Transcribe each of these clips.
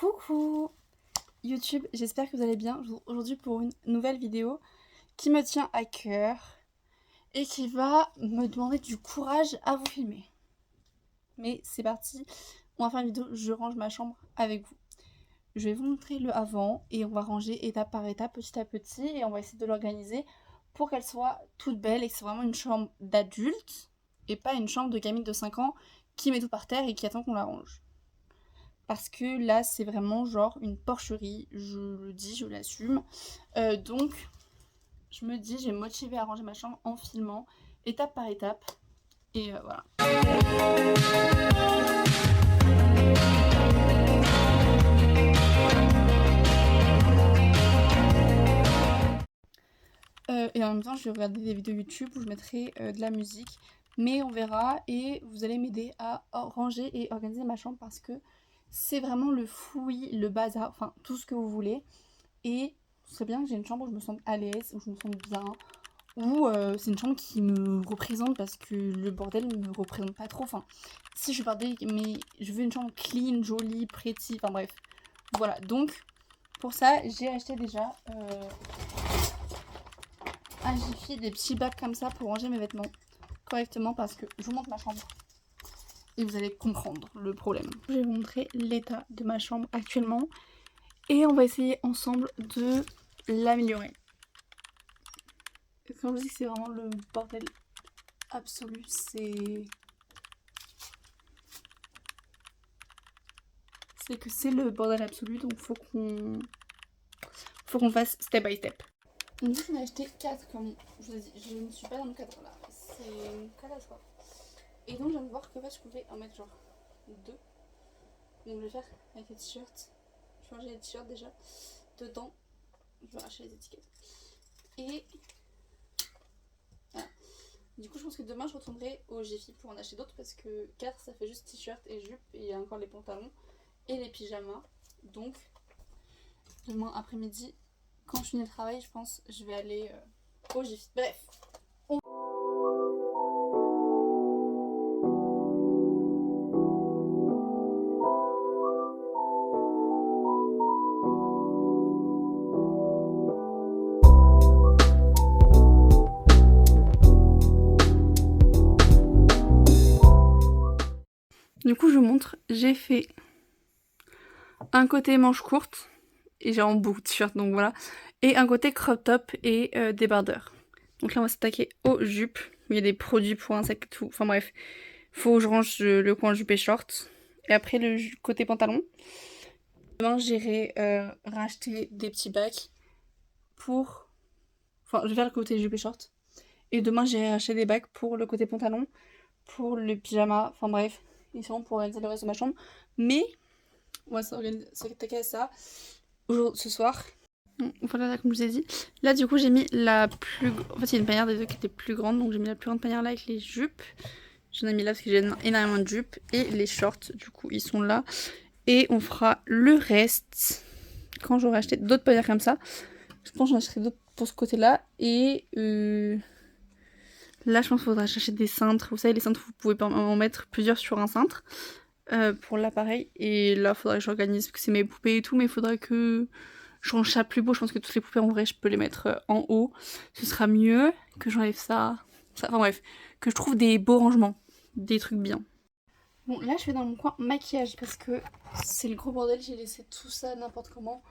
Coucou YouTube, j'espère que vous allez bien aujourd'hui pour une nouvelle vidéo qui me tient à cœur et qui va me demander du courage à vous filmer. Mais c'est parti, on va faire une vidéo, je range ma chambre avec vous. Je vais vous montrer le avant et on va ranger étape par étape, petit à petit, et on va essayer de l'organiser pour qu'elle soit toute belle et que c'est vraiment une chambre d'adulte et pas une chambre de gamine de 5 ans qui met tout par terre et qui attend qu'on la range. Parce que là, c'est vraiment genre une porcherie, je le dis, je l'assume. Donc, je me dis, j'ai motivé à ranger ma chambre en filmant, étape par étape. Et voilà. Et en même temps, je vais regarder des vidéos YouTube où je mettrai de la musique. Mais on verra et vous allez m'aider à ranger et organiser ma chambre parce que c'est vraiment le fouillis, le bazar, enfin tout ce que vous voulez. Et ce serait bien que j'ai une chambre où je me sente à l'aise, où je me sente bien, où c'est une chambre qui me représente parce que le bordel ne me représente pas trop. Enfin, si je suis bordélique, mais je veux une chambre clean, jolie, pretty, enfin bref. Voilà, donc pour ça, j'ai acheté déjà un Jiffy, des petits bacs comme ça pour ranger mes vêtements correctement parce que je vous montre ma chambre. Et vous allez comprendre le problème. Je vais vous montrer l'état de ma chambre actuellement. Et on va essayer ensemble de l'améliorer. Quand je dis que c'est vraiment le bordel absolu, c'est que c'est le bordel absolu, donc faut qu'on fasse step by step. Donc j'en ai acheté 4 comme je vous ai dit, je ne suis pas dans le cadre là, c'est une catastrophe. Et donc je viens de voir que je pouvais en mettre genre 2. Donc je vais faire avec les t-shirts. Je vais ranger les t-shirts déjà. Dedans, je vais arracher les étiquettes. Et voilà. Du coup je pense que demain je retournerai au Jiffy pour en acheter d'autres parce que 4 ça fait juste t-shirt et jupe et il y a encore les pantalons et les pyjamas. Donc demain après-midi quand je finis le travail je pense je vais aller au Jiffy. Bref. Du coup je vous montre, j'ai fait un côté manche courte, et j'ai en beaucoup de t-shirts donc voilà, et un côté crop top et débardeur. Donc là on va s'attaquer aux jupes, il y a des produits pour insectes et tout, enfin bref, faut que je range le coin jupe et short. Et après le côté pantalon. Demain j'irai racheter des petits bacs pour... Enfin je vais faire le côté jupe et short. Et demain j'irai acheter des bacs pour le côté pantalon, pour le pyjama, enfin bref, ils seront pour réaliser le reste de ma chambre. Mais on va s'attaquer à ça ce soir. Voilà, comme je vous ai dit. Là, du coup, j'ai mis la plus... En fait, il y a une panière des deux qui était plus grande. Donc, j'ai mis la plus grande panière là avec les jupes. J'en ai mis là parce que j'ai énormément de jupes. Et les shorts, du coup, ils sont là. Et on fera le reste quand j'aurai acheté d'autres panières comme ça. Je pense que j'en achèterai d'autres pour ce côté-là. Et là, je pense qu'il faudra chercher des cintres. Vous savez, les cintres, vous pouvez en mettre plusieurs sur un cintre. Pour l'appareil. Et là, il faudra que j'organise parce que c'est mes poupées et tout. Mais il faudra que... je range ça plus beau, je pense que toutes les poupées en vrai je peux les mettre en haut. Ce sera mieux que j'enlève ça. Enfin bref, que je trouve des beaux rangements, des trucs bien. Bon là je vais dans mon coin maquillage parce que c'est le gros bordel, j'ai laissé tout ça n'importe comment.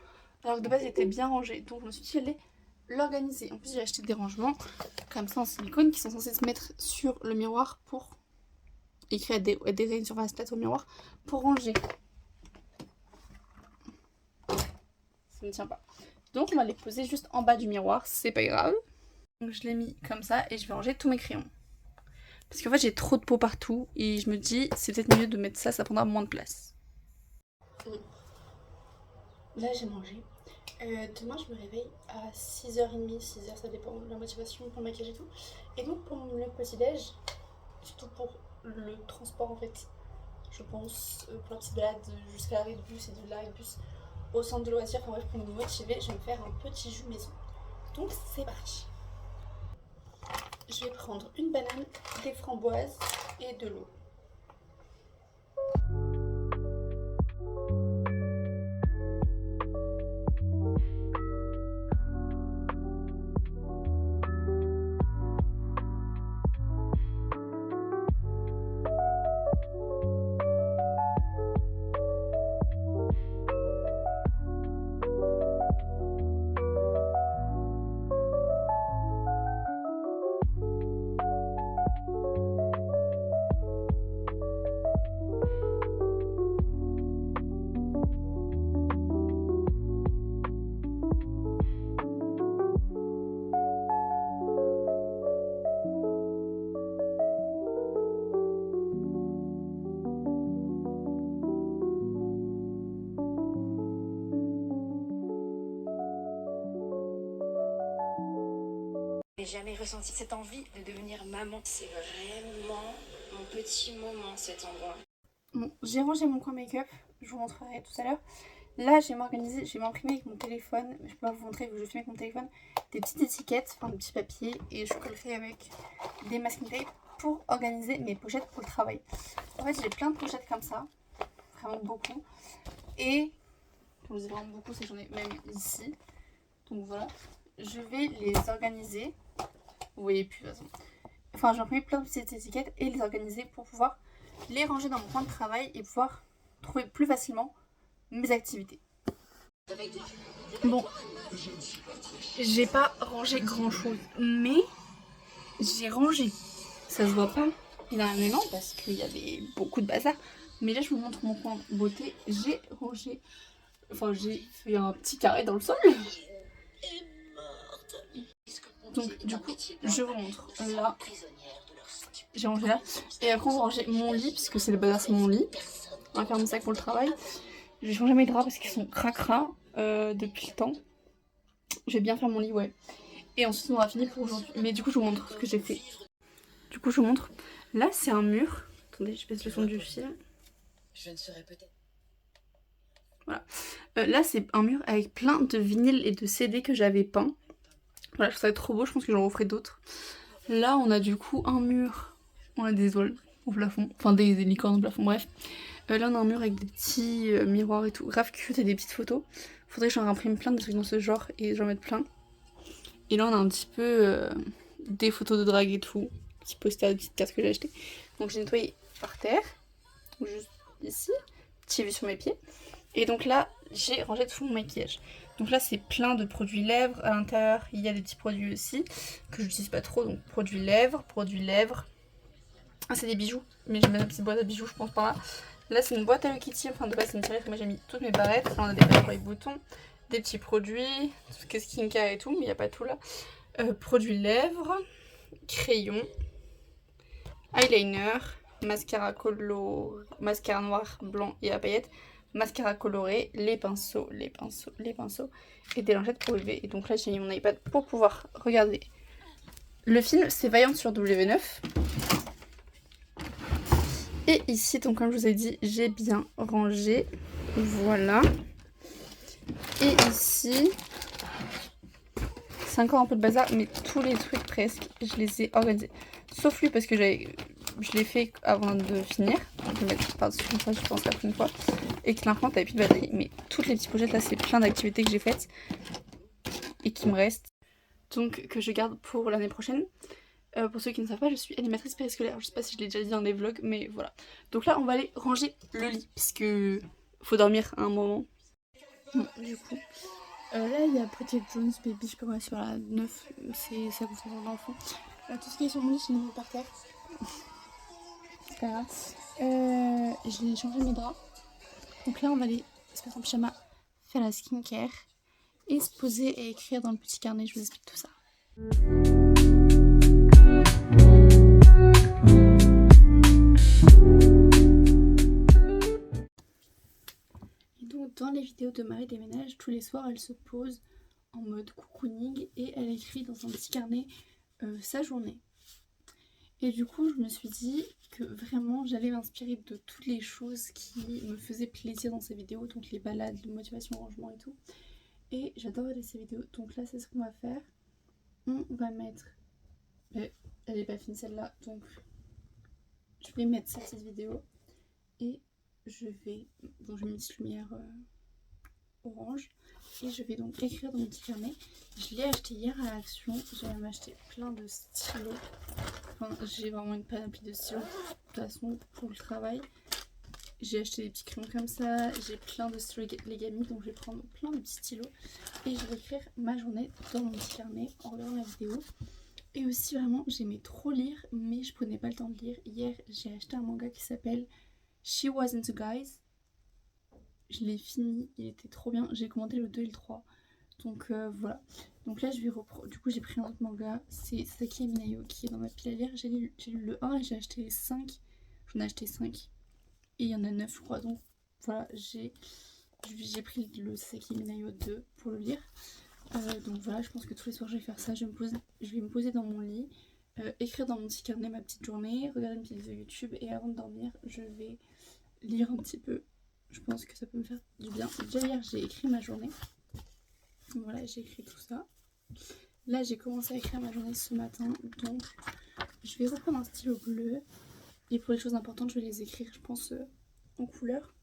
Alors que de base il était bien rangé, donc je me suis dit j'allais l'organiser. En plus j'ai acheté des rangements comme ça en silicone qui sont censés se mettre sur le miroir pour écrire des une surface plate au miroir pour ranger. Ça ne tient pas. Donc on va les poser juste en bas du miroir, c'est pas grave. Donc je l'ai mis comme ça et je vais ranger tous mes crayons. Parce qu'en fait j'ai trop de pots partout et je me dis c'est peut-être mieux de mettre ça, ça prendra moins de place. Là j'ai mangé. Demain je me réveille à 6h30, 6h, ça dépend de la motivation pour le maquillage et tout. Et donc pour le petit déj, surtout pour le transport en fait, je pense pour la petite balade jusqu'à l'arrêt de bus et de l'arrêt de bus au centre de loisirs, enfin bref pour me motiver, je vais me faire un petit jus maison. Donc c'est parti. Je vais prendre une banane, des framboises et de l'eau. J'ai jamais ressenti cette envie de devenir maman. C'est vraiment mon petit moment, cet endroit. Bon, j'ai rangé mon coin make-up, je vous montrerai tout à l'heure. Là, je vais m'organiser, je vais m'imprimer avec mon téléphone. Je peux pas vous montrer, vu que je filme avec mon téléphone, des petites étiquettes, enfin des petits papiers, et je collerai avec des masking tape pour organiser mes pochettes pour le travail. En fait, j'ai plein de pochettes comme ça, vraiment beaucoup. Et, quand je dis vraiment beaucoup, c'est que j'en ai même ici. Donc voilà, je vais les organiser. Vous voyez plus de toute façon. Enfin, j'ai imprimé plein de petites étiquettes et les organiser pour pouvoir les ranger dans mon coin de travail et pouvoir trouver plus facilement mes activités. Bon, j'ai pas rangé grand chose, mais j'ai rangé. Ça se voit pas énormément parce qu'il y avait beaucoup de bazar. Mais là, je vous montre mon coin beauté. J'ai rangé, enfin, j'ai fait un petit carré dans le sol. Donc, du coup, je vous montre. Là, j'ai rangé là. Et après, on va ranger mon lit, puisque c'est le bazar, c'est mon lit. On va faire mon sac pour le travail. J'ai changé mes draps parce qu'ils sont cracra depuis le temps. Je vais bien faire mon lit, ouais. Et ensuite, on aura fini pour aujourd'hui. Mais du coup, je vous montre ce que j'ai fait. Du coup, je vous montre. Là, c'est un mur. Attendez, je baisse le son du film. Je ne serai peut-être. Voilà. Là, c'est un mur avec plein de vinyles et de CD que j'avais peints. Voilà, je trouve ça trop beau. Je pense que j'en referai d'autres. Là, on a du coup un mur. On a des étoiles au plafond. Enfin, des licornes au plafond, bref. Là, on a un mur avec des petits miroirs et tout. Grave cute et des petites photos. Faudrait que j'en imprime plein de trucs dans ce genre et j'en mette plein. Et là, on a un petit peu des photos de drague et tout. Petit poster de petites cartes que j'ai acheté. Donc, j'ai nettoyé par terre. Juste ici. Petit vue sur mes pieds. Et donc là, j'ai rangé tout mon maquillage. Donc là, c'est plein de produits lèvres. À l'intérieur, il y a des petits produits aussi que je n'utilise pas trop. Donc, produits lèvres. Ah, c'est des bijoux. Mais j'ai mis une petite boîte à bijoux, je pense, par là. Là, c'est une boîte à Hello Kitty. Enfin, de base, c'est une série que moi j'ai mis toutes mes barrettes. Là, on a des barrettes avec boutons, des petits produits, tout ce qui est skincare et tout, mais il n'y a pas tout là. Produits lèvres, crayons, eyeliner, mascara noir, blanc et à paillettes, mascara coloré, les pinceaux, et des lingettes pour bébé. Et donc là, j'ai mis mon iPad pour pouvoir regarder le film. C'est Vaillante sur W9. Et ici, donc comme je vous ai dit, j'ai bien rangé. Voilà. Et ici, c'est encore un peu de bazar, mais tous les trucs presque, je les ai organisés. Sauf lui parce que je l'ai fait avant de finir. Je vais mettre par-dessus comme ça, je pense, la prochaine fois. Et que l'imprimante avait plus de batterie. Mais toutes les petites pochettes là, c'est plein d'activités que j'ai faites et qui me restent. Donc que je garde pour l'année prochaine. Pour ceux qui ne savent pas, je suis animatrice périscolaire. Je sais pas si je l'ai déjà dit dans des vlogs, mais voilà. Donc là, on va aller ranger le lit, puisque faut dormir à un moment. Bon, du coup, là, il y a Bridget Jones, Baby, je sais pas quoi, sur la 9, ça concerne l'enfant. Tout ce qui est sur mon lit, je l'ai mis par terre. C'est pas grave. J'ai changé mes draps. Donc là, on va aller se mettre en pyjama, faire la skincare, et se poser et écrire dans le petit carnet. Je vous explique tout ça. Dans les vidéos de Marie déménage, tous les soirs elle se pose en mode cocooning et elle écrit dans un petit carnet sa journée. Et du coup je me suis dit que vraiment j'allais m'inspirer de toutes les choses qui me faisaient plaisir dans ces vidéos, donc les balades, de motivation, rangement et tout. Et j'adore regarder ces vidéos, donc là c'est ce qu'on va faire. On va mettre... Elle n'est pas finie celle-là, donc je vais mettre cette petite vidéo et je vais... Bon, je mets une petite lumière... orange et je vais donc écrire dans mon petit carnet. Je l'ai acheté hier à Action, j'ai m'acheté plein de stylos, enfin j'ai vraiment une panoplie de stylos de toute façon pour le travail. J'ai acheté des petits crayons comme ça, j'ai plein de stylos Legami, donc je vais prendre plein de petits stylos et je vais écrire ma journée dans mon petit carnet en regardant la vidéo. Et aussi vraiment j'aimais trop lire mais je prenais pas le temps de lire. Hier j'ai acheté un manga qui s'appelle She Was Into Guys. Je l'ai fini, il était trop bien. J'ai commandé le 2 et le 3. Donc voilà. Donc là je vais reprendre. Du coup j'ai pris un autre manga. C'est Saki Minayo qui est dans ma pile à lire. J'ai lu le 1 et j'ai acheté les 5. J'en ai acheté 5. Et il y en a 9 je crois. Donc voilà, j'ai pris le Saki Minayo 2 pour le lire. Donc voilà, je pense que tous les soirs je vais faire ça. Je vais me poser dans mon lit, écrire dans mon petit carnet ma petite journée, regarder une petite vidéo YouTube et avant de dormir, je vais lire un petit peu. Je pense que ça peut me faire du bien. Déjà hier j'ai écrit ma journée. Donc voilà, j'ai écrit tout ça. Là j'ai commencé à écrire ma journée ce matin, donc je vais reprendre un stylo bleu. Et pour les choses importantes, je vais les écrire, je pense, en couleur.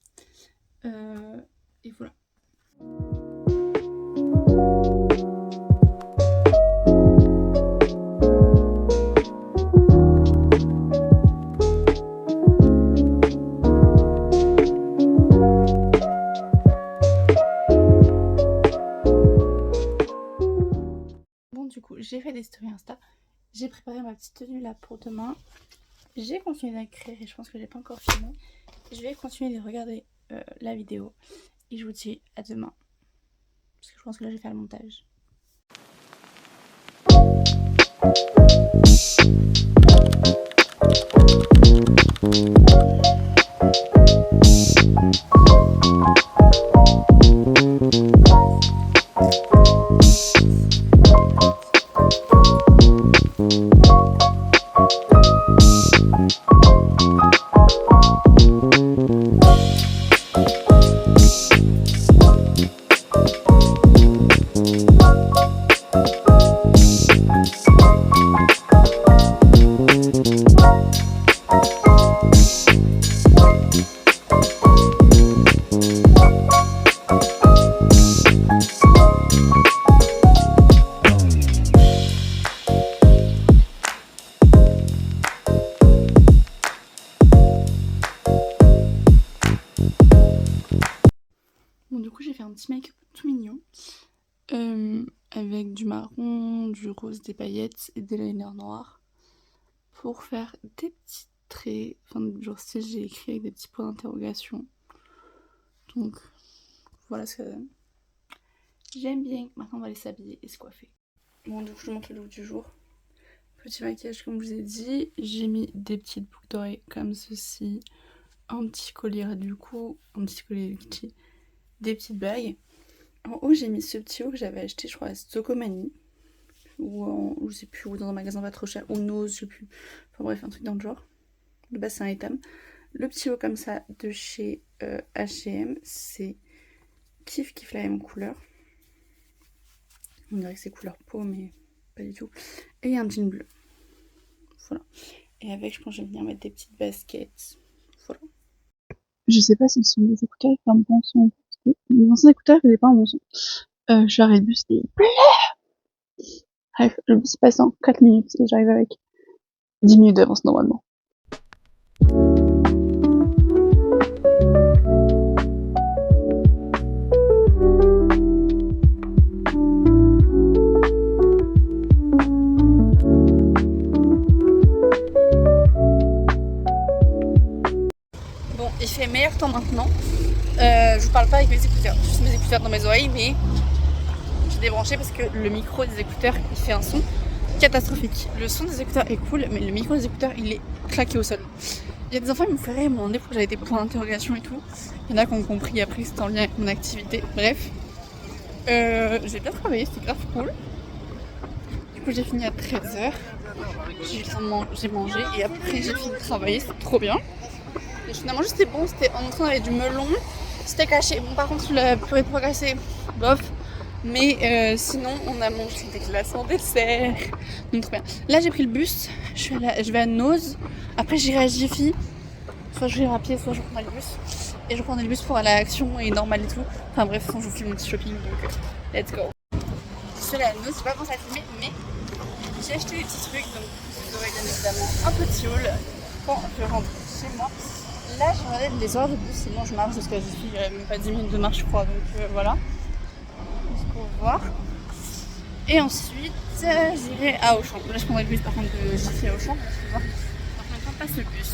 Et voilà. Bon, du coup, j'ai fait des stories Insta. J'ai préparé ma petite tenue là pour demain. J'ai continué d'écrire et je pense que j'ai pas encore filmé. Je vais continuer de regarder la vidéo et je vous dis à demain. Parce que je pense que là je vais faire le montage. Bon, du coup, j'ai fait un petit make-up tout mignon. Avec du marron, du rose, des paillettes et des liners noirs. Pour faire des petits traits. Enfin, genre style, j'ai écrit avec des petits points d'interrogation. Donc, voilà ce que ça donne. J'aime bien. Maintenant, on va aller s'habiller et se coiffer. Bon, du coup, je vous montre le look du jour. Petit maquillage, comme je vous ai dit. J'ai mis des petites boucles d'oreilles comme ceci. Un petit collier du cou. Un petit collier de Gucci. Des petites bagues. En haut, j'ai mis ce petit haut que j'avais acheté, je crois, à Stocomanie. Ou je sais plus, ou dans un magasin pas trop cher. Ou Nose, je sais plus. Enfin bref, un truc dans le genre. De base, c'est un Etam. Le petit haut comme ça de chez H&M, c'est Kif la même couleur. On dirait que c'est couleur peau, mais pas du tout. Et un jean bleu. Voilà. Et avec, je pense que je vais venir mettre des petites baskets. Voilà. Je sais pas si ce sont des écouteurs qui font un bon son. Les anciens écouteurs faisaient pas un bon son. Je suis arrivée le bus et... Bref, le bus passe en 4 minutes et j'arrive avec 10 minutes d'avance normalement. Bon, il fait meilleur temps maintenant. Je vous parle pas avec mes écouteurs, juste mes écouteurs dans mes oreilles, mais j'ai débranché parce que le micro des écouteurs il fait un son catastrophique. Le son des écouteurs est cool, mais le micro des écouteurs il est claqué au sol. Il y a des enfants qui me feraient rire, ils m'ont demandé pourquoi j'avais des points d'interrogation et tout. Il y en a qui ont compris après que c'était en lien avec mon activité. Bref, j'ai bien travaillé, c'était grave cool. Du coup, j'ai fini à 13h. J'ai mangé et après j'ai fini de travailler, c'était trop bien. Et finalement, juste c'était bon, c'était en entrant, on avait du melon, c'était caché. Bon, par contre, la purée de pois cassés, bof. Mais sinon, on a mangé des glaces en dessert. Donc, trop bien. Là, j'ai pris le bus. Je vais à Nose. Après, j'irai à Jiffy. Soit je vais à pied, soit je prends le bus. Et je prendrai le bus pour aller à Action et Normal et tout. Enfin, bref, je vous filme mon petit shopping. Donc, let's go. Je suis allée à Nose. J'ai pas pensé à filmer, mais j'ai acheté des petits trucs. Donc, vous aurez bien évidemment un petit haul quand je rentre chez moi. Là, je regardais les heures de bus. Sinon, je marche jusqu'à Jiffy. Il n'y a même pas 10 minutes de marche, je crois. Donc, voilà. Pour voir. Et ensuite j'irai à Auchan. Là je prendrai le bus par contre de Jiffy à Auchan. Je vais voir dans combien de temps passe le bus.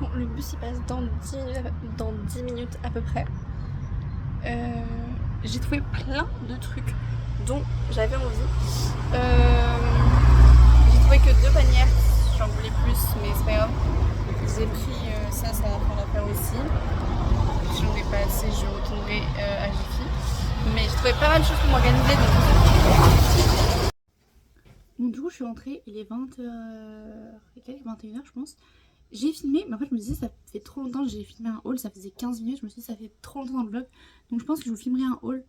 Bon, le bus il passe dans 10 minutes à peu près. J'ai trouvé plein de trucs dont j'avais envie. J'ai trouvé que 2 panières. J'en voulais plus mais c'est pas grave. J'ai pris ça va faire l'affaire aussi. si j'en ai pas assez, je retournerai à Jiffy. Mais j'ai trouvé pas mal de choses pour m'organiser. Donc... Bon, du coup, je suis rentrée, il est 20h et quelques, 21h, je pense. J'ai filmé, mais en fait, je me disais, ça fait trop longtemps que j'ai filmé un haul, ça faisait 15 minutes. Je me suis dit, ça fait trop longtemps dans le vlog. Donc, je pense que je vous filmerai un haul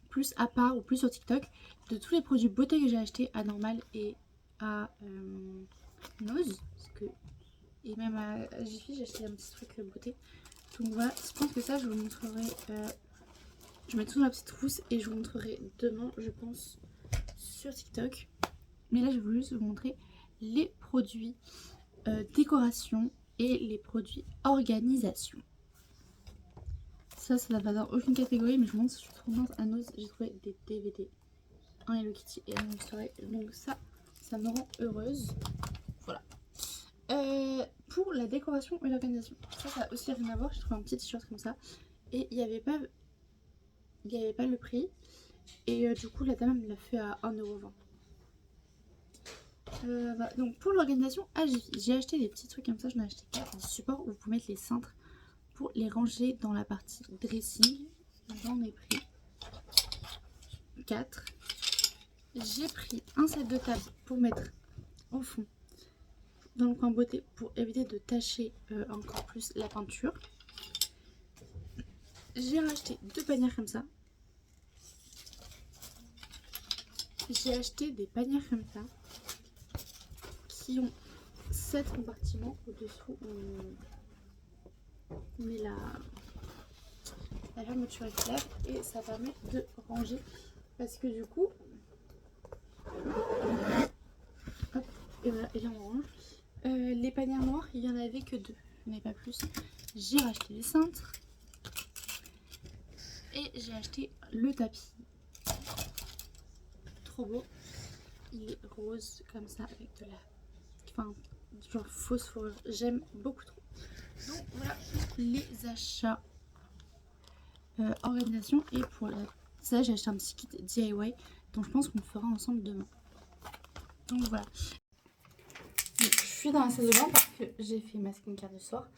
plus à part ou plus sur TikTok de tous les produits beauté que j'ai achetés à Normal et à Nose. Parce que... Et même à Jiffy, j'ai acheté un petit truc beauté. Donc voilà, je pense que ça, je vous montrerai. Je mets tout dans la petite trousse et je vous montrerai demain, je pense, sur TikTok. Mais là, je voulais juste vous montrer les produits décoration et les produits organisation. Ça va dans aucune catégorie, mais je vous montre, je suis trop contente. À Nose, j'ai trouvé des DVD. Un Hello Kitty et un Story. Donc ça me rend heureuse. Voilà. Pour la décoration et l'organisation, ça a aussi rien à voir. J'ai trouvé un petit t-shirt comme ça. Et il n'y avait pas le prix. Et du coup, la dame me l'a fait à 1,20 €. Bah, donc pour l'organisation, j'ai acheté des petits trucs comme ça. J'en ai acheté 4, des supports où vous pouvez mettre les cintres pour les ranger dans la partie dressing. J'en ai pris 4. J'ai pris un set de table pour mettre au fond dans le coin beauté pour éviter de tacher encore plus la peinture. J'ai racheté 2 panières comme ça. J'ai acheté des panières comme ça qui ont 7 compartiments. Au-dessous on met la fermeture éclair et ça permet de ranger parce que du coup hop, et voilà, et là on range. Les panières noires, il n'y en avait que 2, il n'y en avait pas plus. J'ai racheté les cintres et j'ai acheté le tapis. Trop beau, il est rose comme ça avec de la, enfin genre fausse fourrure, j'aime beaucoup trop. Donc voilà les achats organisation. Et pour ça j'ai acheté un petit kit DIY donc je pense qu'on le fera ensemble demain. Donc voilà, donc, je suis dans la salle de bain parce que j'ai fait ma skincare du soir.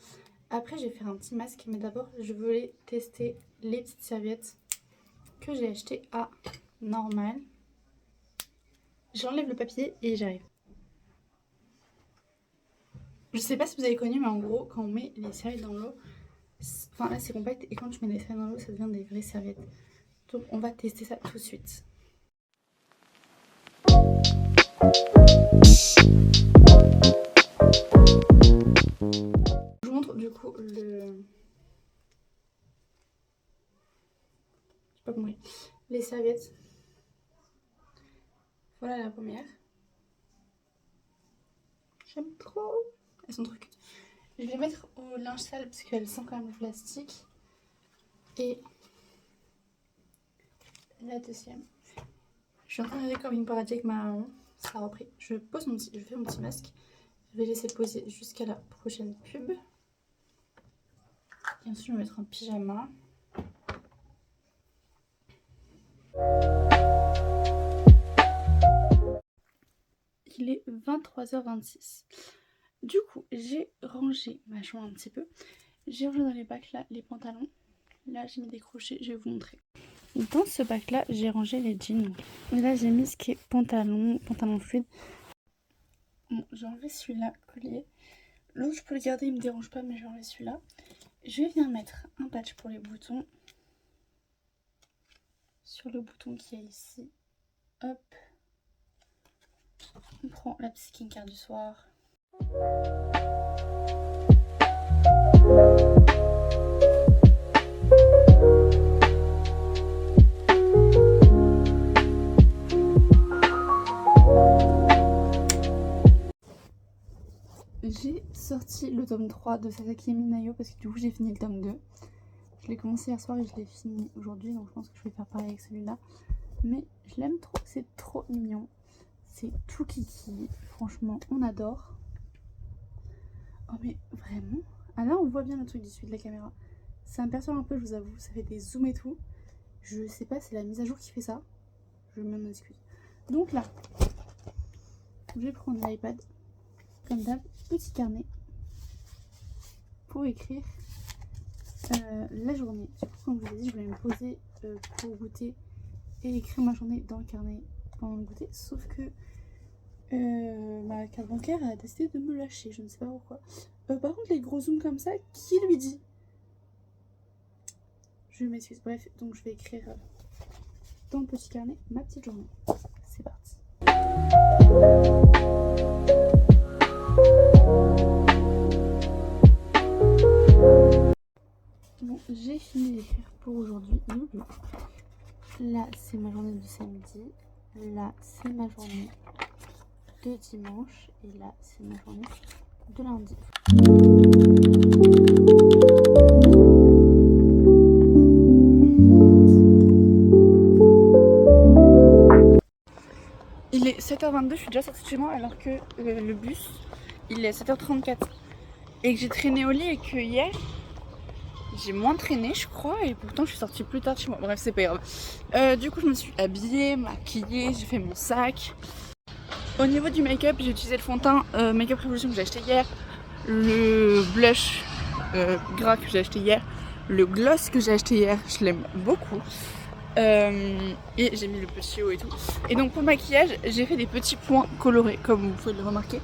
Après je vais faire un petit masque, mais d'abord je voulais tester les petites serviettes que j'ai achetées à Normal. J'enlève le papier et j'arrive. Je sais pas si vous avez connu, mais en gros quand on met les serviettes dans l'eau, enfin là c'est compact et quand tu mets les serviettes dans l'eau ça devient des vraies serviettes. Donc on va tester ça tout de suite. Je vous montre du coup les serviettes. Voilà la première. J'aime trop. Elles sont trop cute. Je vais les mettre au linge sale parce qu'elles sont quand même le plastique. Et la deuxième. Je suis en train de regarder Corbin Paradis avec ma maman. Ça a repris. Je fais mon petit masque. Je vais laisser poser jusqu'à la prochaine pub. Et ensuite je vais mettre un pyjama. Il est 23h26. Du coup, j'ai rangé ma chambre un petit peu. J'ai rangé dans les bacs là les pantalons. Là, j'ai mis des crochets, je vais vous montrer. Dans ce bac là, j'ai rangé les jeans. Et là, j'ai mis ce qui est pantalon fluide. Bon, j'ai enlevé celui-là, collier. L'autre, je peux le garder, il me dérange pas, mais j'ai enlevé celui-là. Je vais venir mettre un patch pour les boutons. Sur le bouton qui est ici. Hop. On prend la petite skincare du soir. J'ai sorti le tome 3 de Sasaki Minayo parce que du coup j'ai fini le tome 2. Je l'ai commencé hier soir et je l'ai fini aujourd'hui, donc je pense que je vais faire pareil avec celui-là. Mais je l'aime trop, c'est trop mignon. C'est tout kiki, franchement on adore. Oh mais vraiment. Ah là on voit bien le truc du dessus de la caméra. Ça me perturbe un peu, je vous avoue, ça fait des zooms et tout. Je sais pas, c'est la mise à jour qui fait ça. Je m'en excuse. Donc là, je vais prendre l'iPad. Comme d'hab, petit carnet pour écrire la journée. Du coup, comme je vous ai dit, je voulais me poser pour goûter et écrire ma journée dans le carnet pendant le goûter. Sauf que ma carte bancaire a décidé de me lâcher, je ne sais pas pourquoi. Par contre, les gros zooms comme ça, qui lui dit? Je m'excuse. Bref, donc je vais écrire dans le petit carnet ma petite journée. C'est parti. Bon, j'ai fini d'écrire pour aujourd'hui. Là, c'est ma journée de samedi. Là, c'est ma journée de dimanche. Et là, c'est ma journée de lundi. Il est 7h22, je suis déjà sortie de chez moi alors que le bus, il est à 7h34. Et que j'ai traîné au lit et que hier, j'ai moins traîné je crois et pourtant je suis sortie plus tard de chez moi. Bref, c'est pas grave. Du coup, je me suis habillée, maquillée, j'ai fait mon sac. Au niveau du make-up, j'ai utilisé le fond de teint Make-up Revolution que j'ai acheté hier, le blush gras que j'ai acheté hier, le gloss que j'ai acheté hier, je l'aime beaucoup. Et j'ai mis le petit haut et tout. Et donc pour le maquillage, j'ai fait des petits points colorés, comme vous pouvez le remarquer.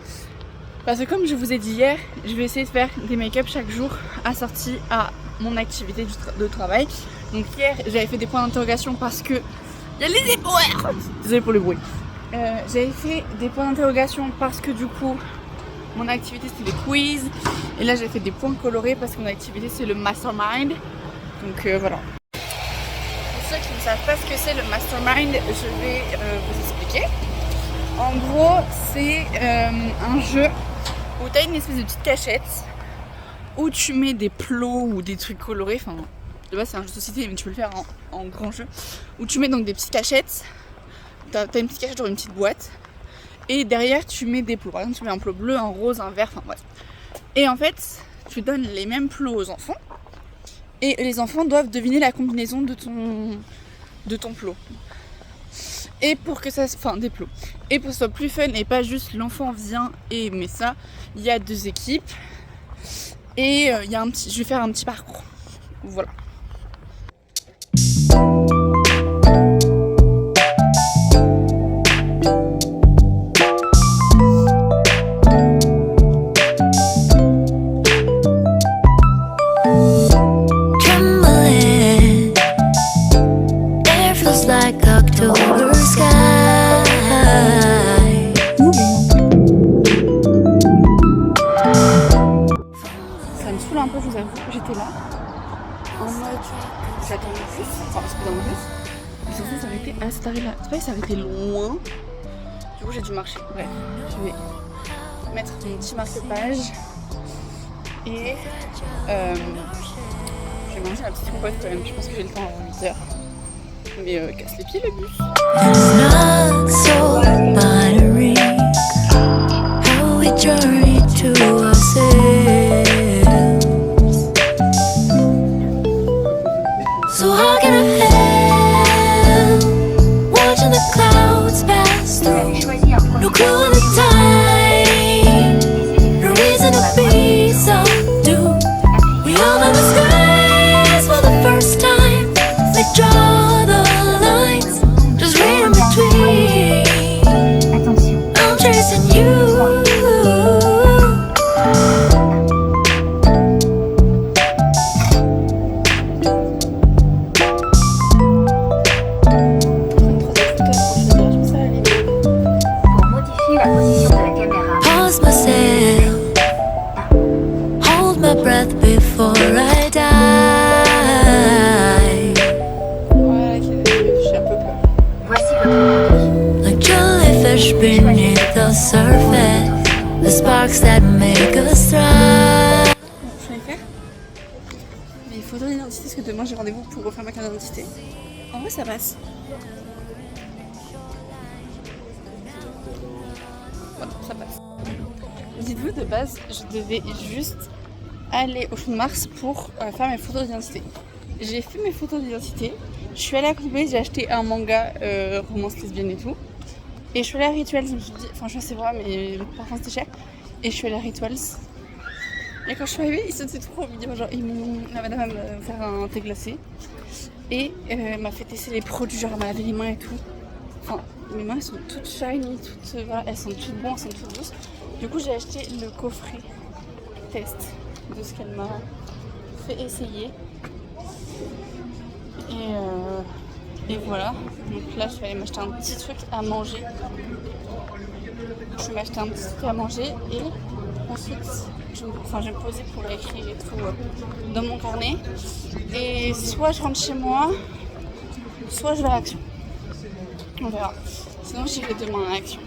Parce que comme je vous ai dit hier, je vais essayer de faire des make-up chaque jour assortis à mon activité de travail. Donc hier, j'avais fait des points d'interrogation parce que il y a les éboueurs. Désolée pour le bruit. J'avais fait des points d'interrogation parce que du coup, mon activité c'était des quiz. Et là, j'ai fait des points colorés parce que mon activité c'est le mastermind. Donc voilà. Pour ceux qui ne savent pas ce que c'est le mastermind, je vais vous expliquer. En gros, c'est un jeu où tu as une espèce de petite cachette où tu mets des plots ou des trucs colorés. Enfin, de base, c'est un jeu de société, mais tu peux le faire en grand jeu. Où tu mets donc des petites cachettes. Tu as une petite cachette dans une petite boîte. Et derrière, tu mets des plots. Par exemple, tu mets un plot bleu, un rose, un vert, enfin bref. Et en fait, tu donnes les mêmes plots aux enfants. Et les enfants doivent deviner la combinaison de ton plot. Et pour que ça, enfin des plots. Et pour que ce soit plus fun et pas juste l'enfant vient et met ça, il y a 2 équipes. Et il y a je vais faire un petit parcours. Voilà. Un peu, je vous avoue, j'étais là en mode j'attends le bus, enfin parce que dans le bus ils sont censés s'arrêter à cet arrêt là. C'est pas qu'ils s'arrêtaient loin, du coup j'ai dû marcher. Bref, je vais mettre mon petit marque-page et je vais manger la petite compote quand même. Je pense que j'ai le temps avant 8h, mais casse les pieds le bus. So how can I help watching the clouds pass through? No clue of the time, no reason to be so doomed. We all know the skies for the first time. They draw the lines, just read in between. I'm chasing you. Before I die. Voilà, je suis un peu peur. Voici votre Like jellyfish beneath the surface, the sparks that make us thrive. Je vais faire mes photos d'identité parce que demain j'ai rendez-vous pour refaire ma carte d'identité. En vrai, ça passe. Voilà, ça passe. Dites-vous, de base, je devais juste aller au Champ de Mars pour faire mes photos d'identité. J'ai fait mes photos d'identité, je suis allée à Coldplay, j'ai acheté un manga romance lesbienne et tout. Et je suis allée à Rituals, je me suis dit, enfin je sais pas, mais par contre c'était cher. Et je suis allée à Rituals. Et quand je suis arrivée, ils étaient trop mignons. Genre, la madame va me faire un thé glacé. Et m'a fait tester les produits, genre elle m'a lavé les mains et tout. Enfin, mes mains elles sont toutes shiny, toutes, voilà, elles sont toutes bonnes, elles sont toutes douces. Du coup, j'ai acheté le coffret test de ce qu'elle m'a fait essayer. Et voilà. Donc là, je vais aller m'acheter un petit truc à manger. Je vais m'acheter un petit truc à manger et ensuite, je vais me poser pour écrire et tout dans mon carnet. Et soit je rentre chez moi, soit je vais à Action. On verra. Sinon, j'irai demain à Action.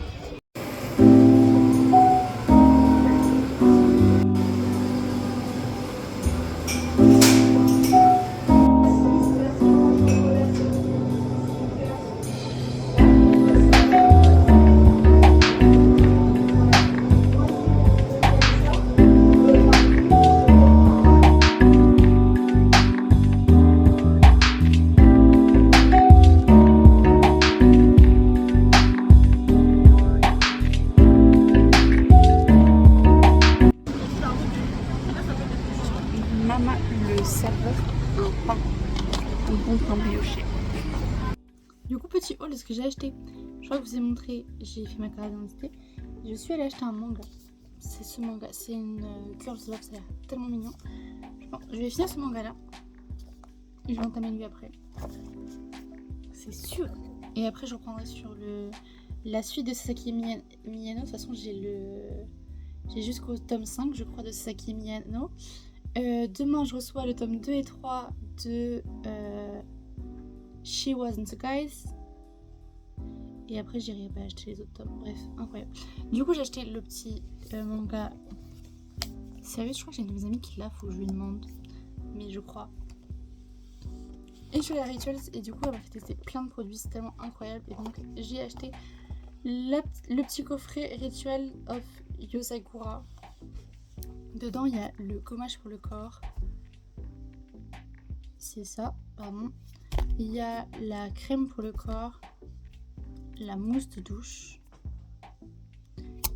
Maman le serveur un pain, un bon pain brioché. Du coup, petit haul de ce que j'ai acheté. Je crois que je vous ai montré, j'ai fait ma carte d'identité. Je suis allée acheter un manga. C'est ce manga, c'est une Girls Love, ça a l'air tellement mignon. Je vais finir ce manga là. Je vais entamer lui après. C'est sûr. Et après, je reprendrai sur la suite de Sasaki Miyano. De toute façon, j'ai jusqu'au tome 5, je crois, de Sasaki Miyano. Demain, je reçois le tome 2 et 3 de She Wasn't the Guys. Et après, j'irai acheter les autres tomes. Bref, incroyable. Du coup, j'ai acheté le petit manga. Sérieux, je crois que j'ai une de mes amies qui l'a, faut que je lui demande. Mais je crois. Et je suis allée à Rituals et du coup, elle m'a fait tester plein de produits, c'est tellement incroyable. Et donc, j'ai acheté le petit coffret Ritual of Yosakura. Dedans, il y a le gommage pour le corps. C'est ça, pardon. Il y a la crème pour le corps, la mousse de douche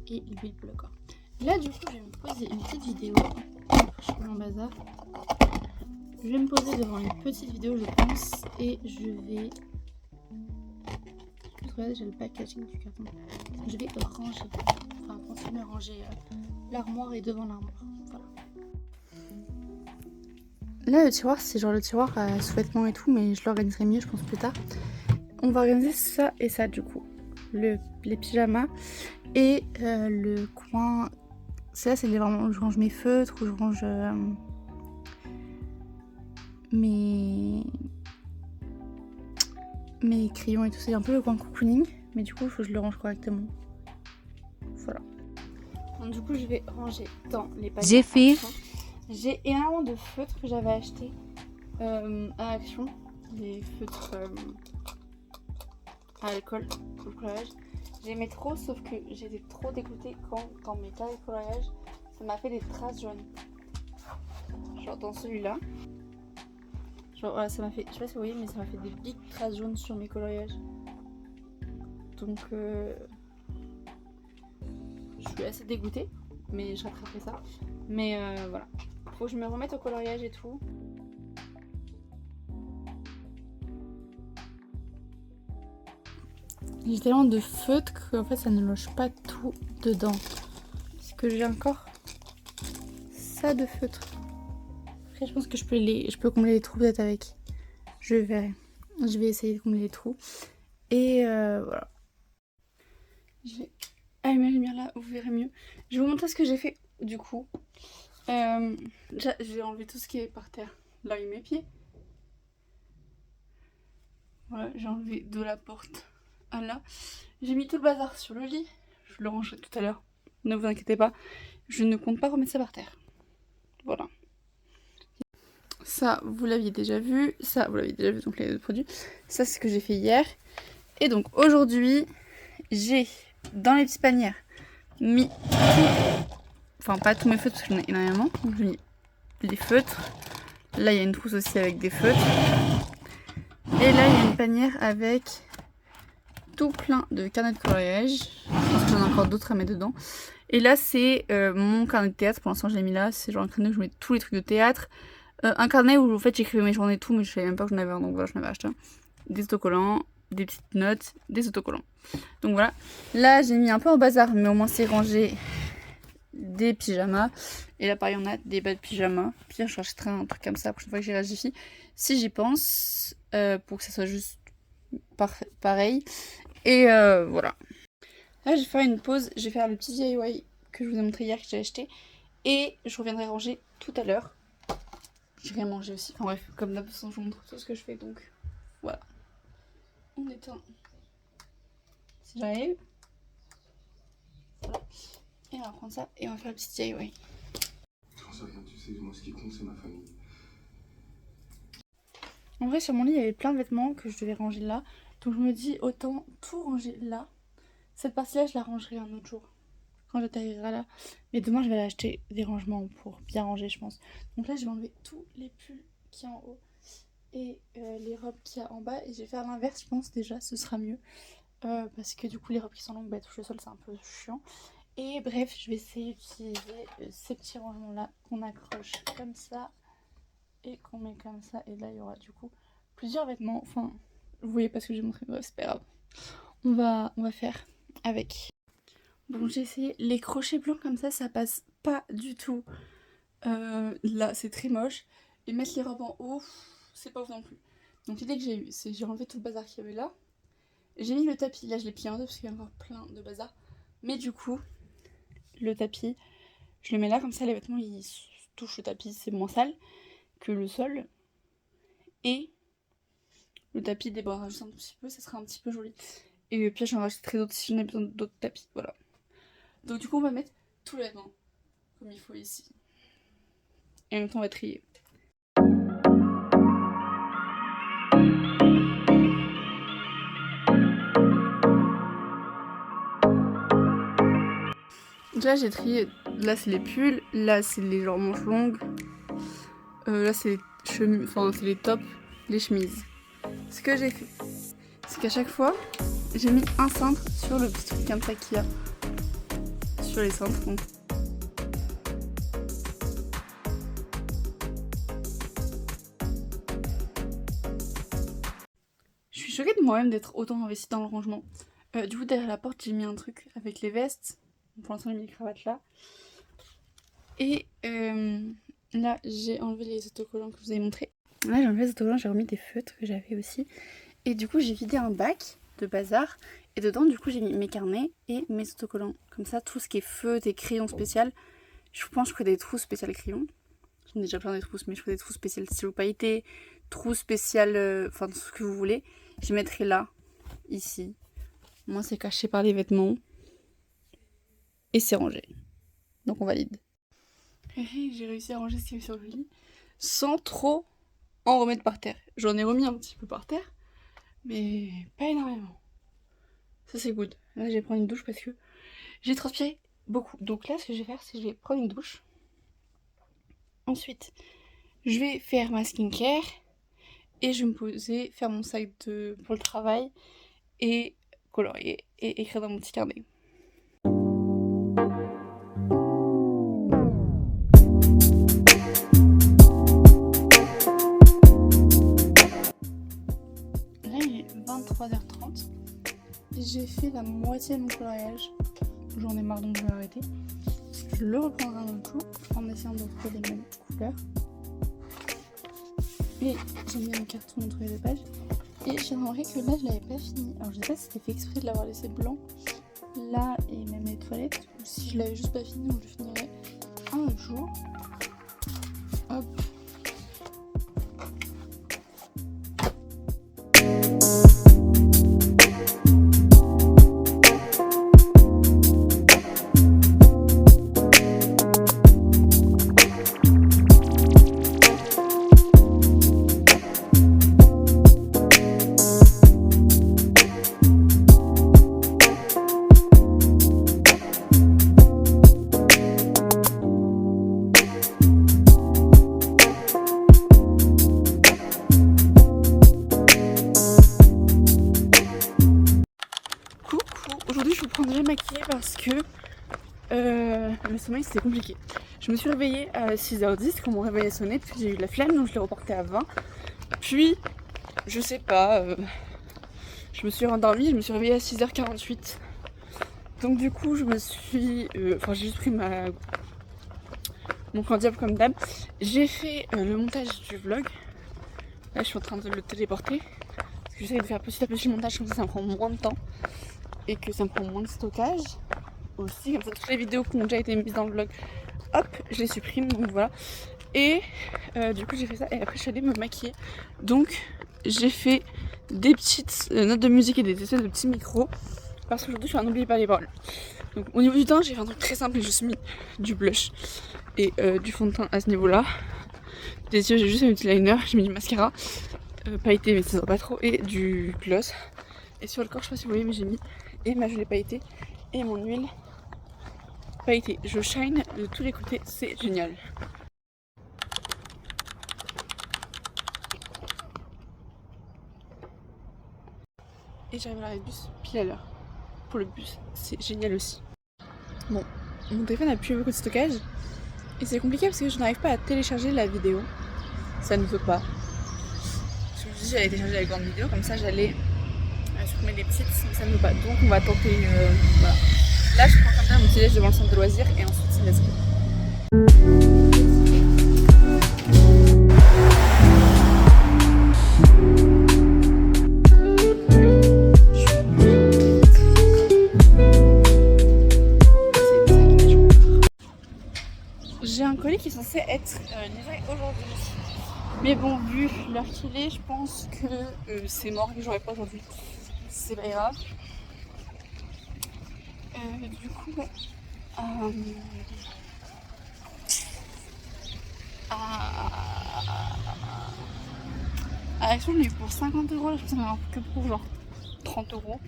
et l'huile pour le corps. Là, du coup, je vais me poser une petite vidéo. Je suis en bazar. Je vais me poser devant une petite vidéo, je pense, et je vais... Regardez, j'ai le packaging du carton. Je vais ranger, enfin continuer à ranger l'armoire et devant l'armoire. Voilà. Là, le tiroir, c'est genre le tiroir à sous-vêtements et tout, mais je l'organiserai mieux, je pense, plus tard. On va organiser ça et ça, du coup. Les pyjamas et le coin... Ça, c'est vraiment où je range mes feutres, où je range mes crayons et tout. C'est un peu le coin cocooning, mais du coup, il faut que je le range correctement. Voilà. Donc, du coup, je vais ranger dans les paniers. J'ai fait... J'ai énormément de feutres que j'avais achetés à Action. Des feutres à alcool pour le coloriage. J'aimais trop, sauf que j'étais trop dégoûtée quand dans mes carrés de coloriage, ça m'a fait des traces jaunes. Genre dans celui-là. Genre voilà, ça m'a fait, je sais pas si vous voyez, mais ça m'a fait des big traces jaunes sur mes coloriages. Donc je suis assez dégoûtée, mais je rattraperai ça. Mais voilà. Faut que je me remette au coloriage et tout. J'ai tellement de feutres qu'en fait ça ne loge pas tout dedans. Parce que j'ai encore ça de feutre. Après je pense que je peux combler les trous peut-être avec. Je verrai. Je vais essayer de combler les trous. Et voilà. Je vais allumer la lumière là, vous verrez mieux. Je vais vous montrer ce que j'ai fait du coup. J'ai enlevé tout ce qui est par terre. Là avec mes pieds. Voilà, j'ai enlevé de la porte à là. J'ai mis tout le bazar sur le lit. Je le rangerai tout à l'heure. Ne vous inquiétez pas. Je ne compte pas remettre ça par terre. Voilà. Ça, vous l'aviez déjà vu. Ça, vous l'aviez déjà vu, donc les deux produits. Ça, c'est ce que j'ai fait hier. Et donc, aujourd'hui, j'ai, dans les petites panières, mis tout... Enfin, pas tous mes feutres, parce que j'en ai énormément. Donc, j'ai mis les feutres. Là, il y a une trousse aussi avec des feutres. Et là, il y a une panière avec tout plein de carnets de coloriage. Je pense que j'en ai encore d'autres à mettre dedans. Et là, c'est mon carnet de théâtre. Pour l'instant, je l'ai mis là. C'est genre un carnet où je mets tous les trucs de théâtre. Un carnet où en fait j'écrivais mes journées et tout, mais je savais même pas que j'en avais un, donc voilà, je l'avais acheté un. Des autocollants, des petites notes, des autocollants. Donc voilà. Là, j'ai mis un peu en bazar, mais au moins c'est rangé. Des pyjamas. Et là, pareil, on a des bas de pyjama. Puis je rachèterai un truc comme ça la prochaine fois que j'irai à Jiffy. Si j'y pense, pour que ça soit juste pareil. Et voilà. Là, je vais faire une pause. Je vais faire le petit DIY que je vous ai montré hier que j'ai acheté. Et je reviendrai ranger tout à l'heure. J'irai manger aussi. Enfin bref, comme d'hab, je vous montre tout ce que je fais. Donc voilà. On éteint. Si j'arrive. Voilà. Et on va prendre ça et on va faire le petit DIY. J'en sais rien, tu sais, moi ce qui compte c'est ma famille. En vrai, sur mon lit, il y avait plein de vêtements que je devais ranger là. Donc je me dis, autant tout ranger là. Cette partie-là, je la rangerai un autre jour. Quand j'atterrirai là. Mais demain, je vais aller acheter des rangements pour bien ranger, je pense. Donc là, je vais enlever tous les pulls qu'il y a en haut. Et les robes qu'il y a en bas. Et je vais faire l'inverse, je pense déjà, ce sera mieux. Parce que du coup, les robes qui sont longues, bah, touchent le sol, c'est un peu chiant. Et bref, je vais essayer d'utiliser ces petits rangements-là qu'on accroche comme ça. Et qu'on met comme ça. Et là, il y aura du coup plusieurs vêtements. Enfin, vous voyez pas ce que j'ai montré, bref, c'est pas grave. On va faire avec. Bon, j'ai essayé les crochets blancs comme ça passe pas du tout. Là, c'est très moche. Et mettre les robes en haut, c'est pas ouf non plus. Donc l'idée que j'ai eue, c'est j'ai enlevé tout le bazar qu'il y avait là. J'ai mis le tapis, là je l'ai plié en deux parce qu'il y a encore plein de bazar. Mais du coup, le tapis, je le mets là, comme ça les vêtements ils touchent le tapis, c'est moins sale que le sol. Et le tapis débordera juste un petit peu, ça sera un petit peu joli. Et puis j'en rachèterai d'autres si j'en ai besoin d'autres tapis, voilà. Donc du coup on va mettre tous les vêtements comme il faut ici. Et en même temps on va trier. Donc là j'ai trié, là c'est les pulls, là c'est les genre manches longues, là c'est les c'est les tops, les chemises. Ce que j'ai fait, c'est qu'à chaque fois j'ai mis un cintre sur le petit truc comme ça qu'il y a sur les cintres. Donc. Je suis choquée de moi-même d'être autant investie dans le rangement. Du coup derrière la porte j'ai mis un truc avec les vestes. Pour l'instant j'ai mis les cravates là. Et là j'ai enlevé les autocollants que je vous ai montré. Là j'ai enlevé les autocollants, j'ai remis des feutres que j'avais aussi. Et du coup j'ai vidé un bac de bazar. Et dedans du coup j'ai mis mes carnets et mes autocollants. Comme ça tout ce qui est feutres et crayons spécial. Je pense que je ferai des trousses spéciales crayons. J'en ai déjà plein des trousses, mais je ferai des trousses spéciales stylo pailleté. Trousses spéciales, enfin tout ce que vous voulez. Je mettrai là, ici. Moi c'est caché par les vêtements. Et c'est rangé. Donc on valide. Et j'ai réussi à ranger ce qu'il y avait sur le lit sans trop en remettre par terre. J'en ai remis un petit peu par terre, mais pas énormément. Ça c'est good. Là je vais prendre une douche parce que j'ai transpiré beaucoup. Donc là ce que je vais faire c'est que je vais prendre une douche. Ensuite je vais faire ma skincare. Et je vais me poser, faire mon sac pour le travail. Et colorier et écrire dans mon petit carnet. Là il est 23h30. J'ai fait la moitié de mon coloriage. J'en ai marre donc je vais arrêter. Je le reprendrai dans le coup en essayant de trouver les mêmes couleurs. Et j'ai mis un carton entre les deux pages. Et j'ai remarqué que là je l'avais pas fini. Alors je sais pas si c'était fait exprès de l'avoir laissé blanc là et même les toilettes, ou si je l'avais juste pas fini, ou je le finirais un autre jour. Hop. sommeil c'était compliqué. Je me suis réveillée à 6h10 quand mon réveil a sonné, puis j'ai eu la flemme donc je l'ai reporté à 20. Puis, je sais pas, je me suis rendormie, je me suis réveillée à 6h48. Donc du coup je me suis... j'ai juste pris mon candidat comme d'hab. J'ai fait le montage du vlog. Là je suis en train de le téléporter. Parce que j'essaie de faire petit à petit le montage comme ça me prend moins de temps. Et que ça me prend moins de stockage. Aussi, comme ça toutes les vidéos qui ont déjà été mises dans le vlog, hop, je les supprime, donc voilà. Et du coup j'ai fait ça et après je suis allée me maquiller. Donc j'ai fait des petites notes de musique et des espèces de petits micros. Parce qu'aujourd'hui je suis un n'oubliez pas les paroles. Donc au niveau du teint j'ai fait un truc très simple, j'ai juste mis du blush et du fond de teint à ce niveau là. Des yeux j'ai juste mis un petit liner, j'ai mis du mascara, pailleté mais ça se voit pas trop, et du gloss. Et sur le corps je sais pas si vous voyez mais j'ai mis et ma gelée pailletée et mon huile pailletée. Je shine de tous les côtés, c'est génial. Et j'arrive à l'arrêt de bus pile à l'heure. Pour le bus, c'est génial aussi. Bon, mon téléphone n'a plus beaucoup de stockage. Et c'est compliqué parce que je n'arrive pas à télécharger la vidéo. Ça ne veut pas. Je me suis dit j'allais télécharger la grande vidéo, comme ça j'allais supprimer les petites, mais ça ne veut pas. Donc on va tenter, voilà. Là je prends comme ça mon petit déj devant le centre de loisirs et ensuite c'est let's go. J'ai un colis qui est censé être livré aujourd'hui. Mais bon, vu l'heure qu'il est, je pense que c'est mort et que j'aurai pas aujourd'hui. C'est pas grave. Du coup, à Action, on est pour 50 €. Je pense qu'on a que pour genre 30 €.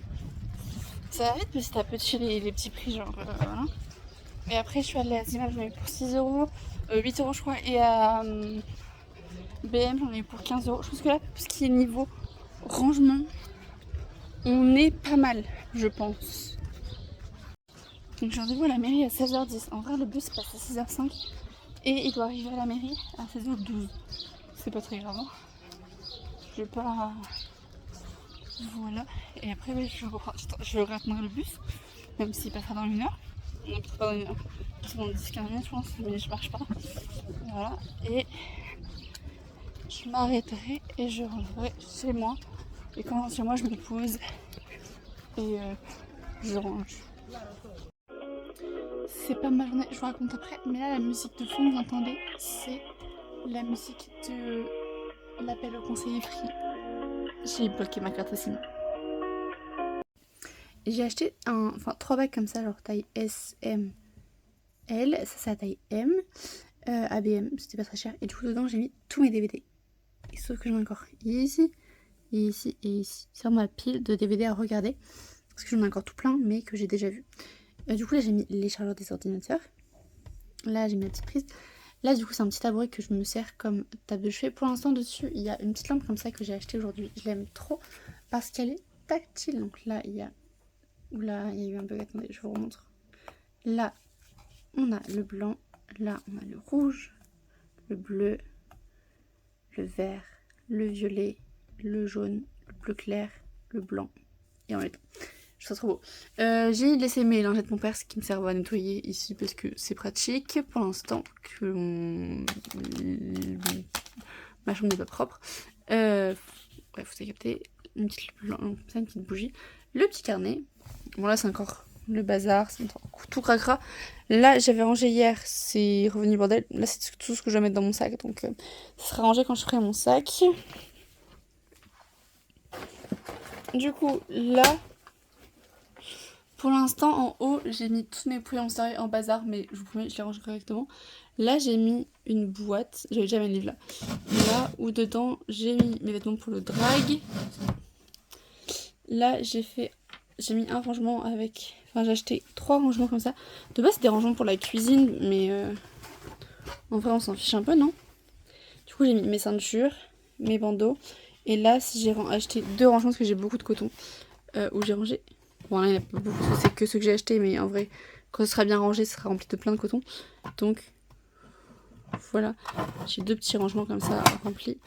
Ça va vite petit à petit les petits prix, genre voilà. Et après, je suis allée à Zima, j'en ai eu pour 6 €, 8 € je crois, et à BM, j'en ai eu pour 15 €. Je pense que là, tout ce qui est niveau rangement, on est pas mal, je pense. Donc j'ai rendez-vous à la mairie à 16h10. En vrai, le bus passe à 6h05 et il doit arriver à la mairie à 16h12. C'est pas très grave. Hein. Je vais pas. Voilà. Et après, je reprendrai le bus, même s'il passera dans 1 heure. Non, peut-être pas dans 1 heure. C'est dans 10-15 minutes, je pense, mais je marche pas. Voilà. Et je m'arrêterai et je rentrerai chez moi. Et quand je rentre chez moi, je me pose et je range. C'est pas ma journée, je vous raconte après. Mais là, la musique de fond que vous entendez, c'est la musique de l'appel au conseiller free. J'ai bloqué ma carte SIM. J'ai acheté 3 bacs comme ça, genre taille S, M, L. Ça, c'est la taille M. ABM, c'était pas très cher. Et du coup, dedans, j'ai mis tous mes DVD. Et sauf que j'en ai encore ici, et ici, et ici. C'est ma pile de DVD à regarder. Parce que j'en ai encore tout plein, mais que j'ai déjà vu. Du coup, là, j'ai mis les chargeurs des ordinateurs. Là, j'ai mis la petite prise. Là, du coup, c'est un petit tabouret que je me sers comme table de chevet. Pour l'instant, dessus, il y a une petite lampe comme ça que j'ai achetée aujourd'hui. Je l'aime trop parce qu'elle est tactile. Donc là, il y a... Oula, il y a eu un bug. Attendez, je vous remontre. Là, on a le blanc. Là, on a le rouge, le bleu, le vert, le violet, le jaune, le bleu clair, le blanc. Et en même temps. Je trouve ça trop beau. J'ai laissé mes lingettes mon père, ce qui me sert à nettoyer ici parce que c'est pratique pour l'instant que ma chambre n'est pas propre. Bref, vous avez capté. Une petite bougie. Le petit carnet. Bon là c'est encore le bazar, c'est tout cracra. Là j'avais rangé hier, c'est revenu bordel. Là c'est tout ce que je vais mettre dans mon sac. Donc ça sera rangé quand je ferai mon sac. Du coup là... Pour l'instant, en haut, j'ai mis toutes mes poulies en bazar, mais je vous promets, je les range correctement. Là, j'ai mis une boîte, j'avais déjà mes livres là. Là, où dedans, j'ai mis mes vêtements pour le drag. Là, j'ai mis un rangement avec... Enfin, j'ai acheté 3 rangements comme ça. De base, c'est des rangements pour la cuisine, mais en vrai, on s'en fiche un peu, non? Du coup, j'ai mis mes ceintures, mes bandeaux. Et là, j'ai acheté 2 rangements parce que j'ai beaucoup de coton, où j'ai rangé... Bon là il y en a pas beaucoup, c'est que ceux que j'ai achetés, mais en vrai Quand ce sera bien rangé, ce sera rempli de plein de coton. Donc voilà, j'ai 2 petits rangements comme ça remplis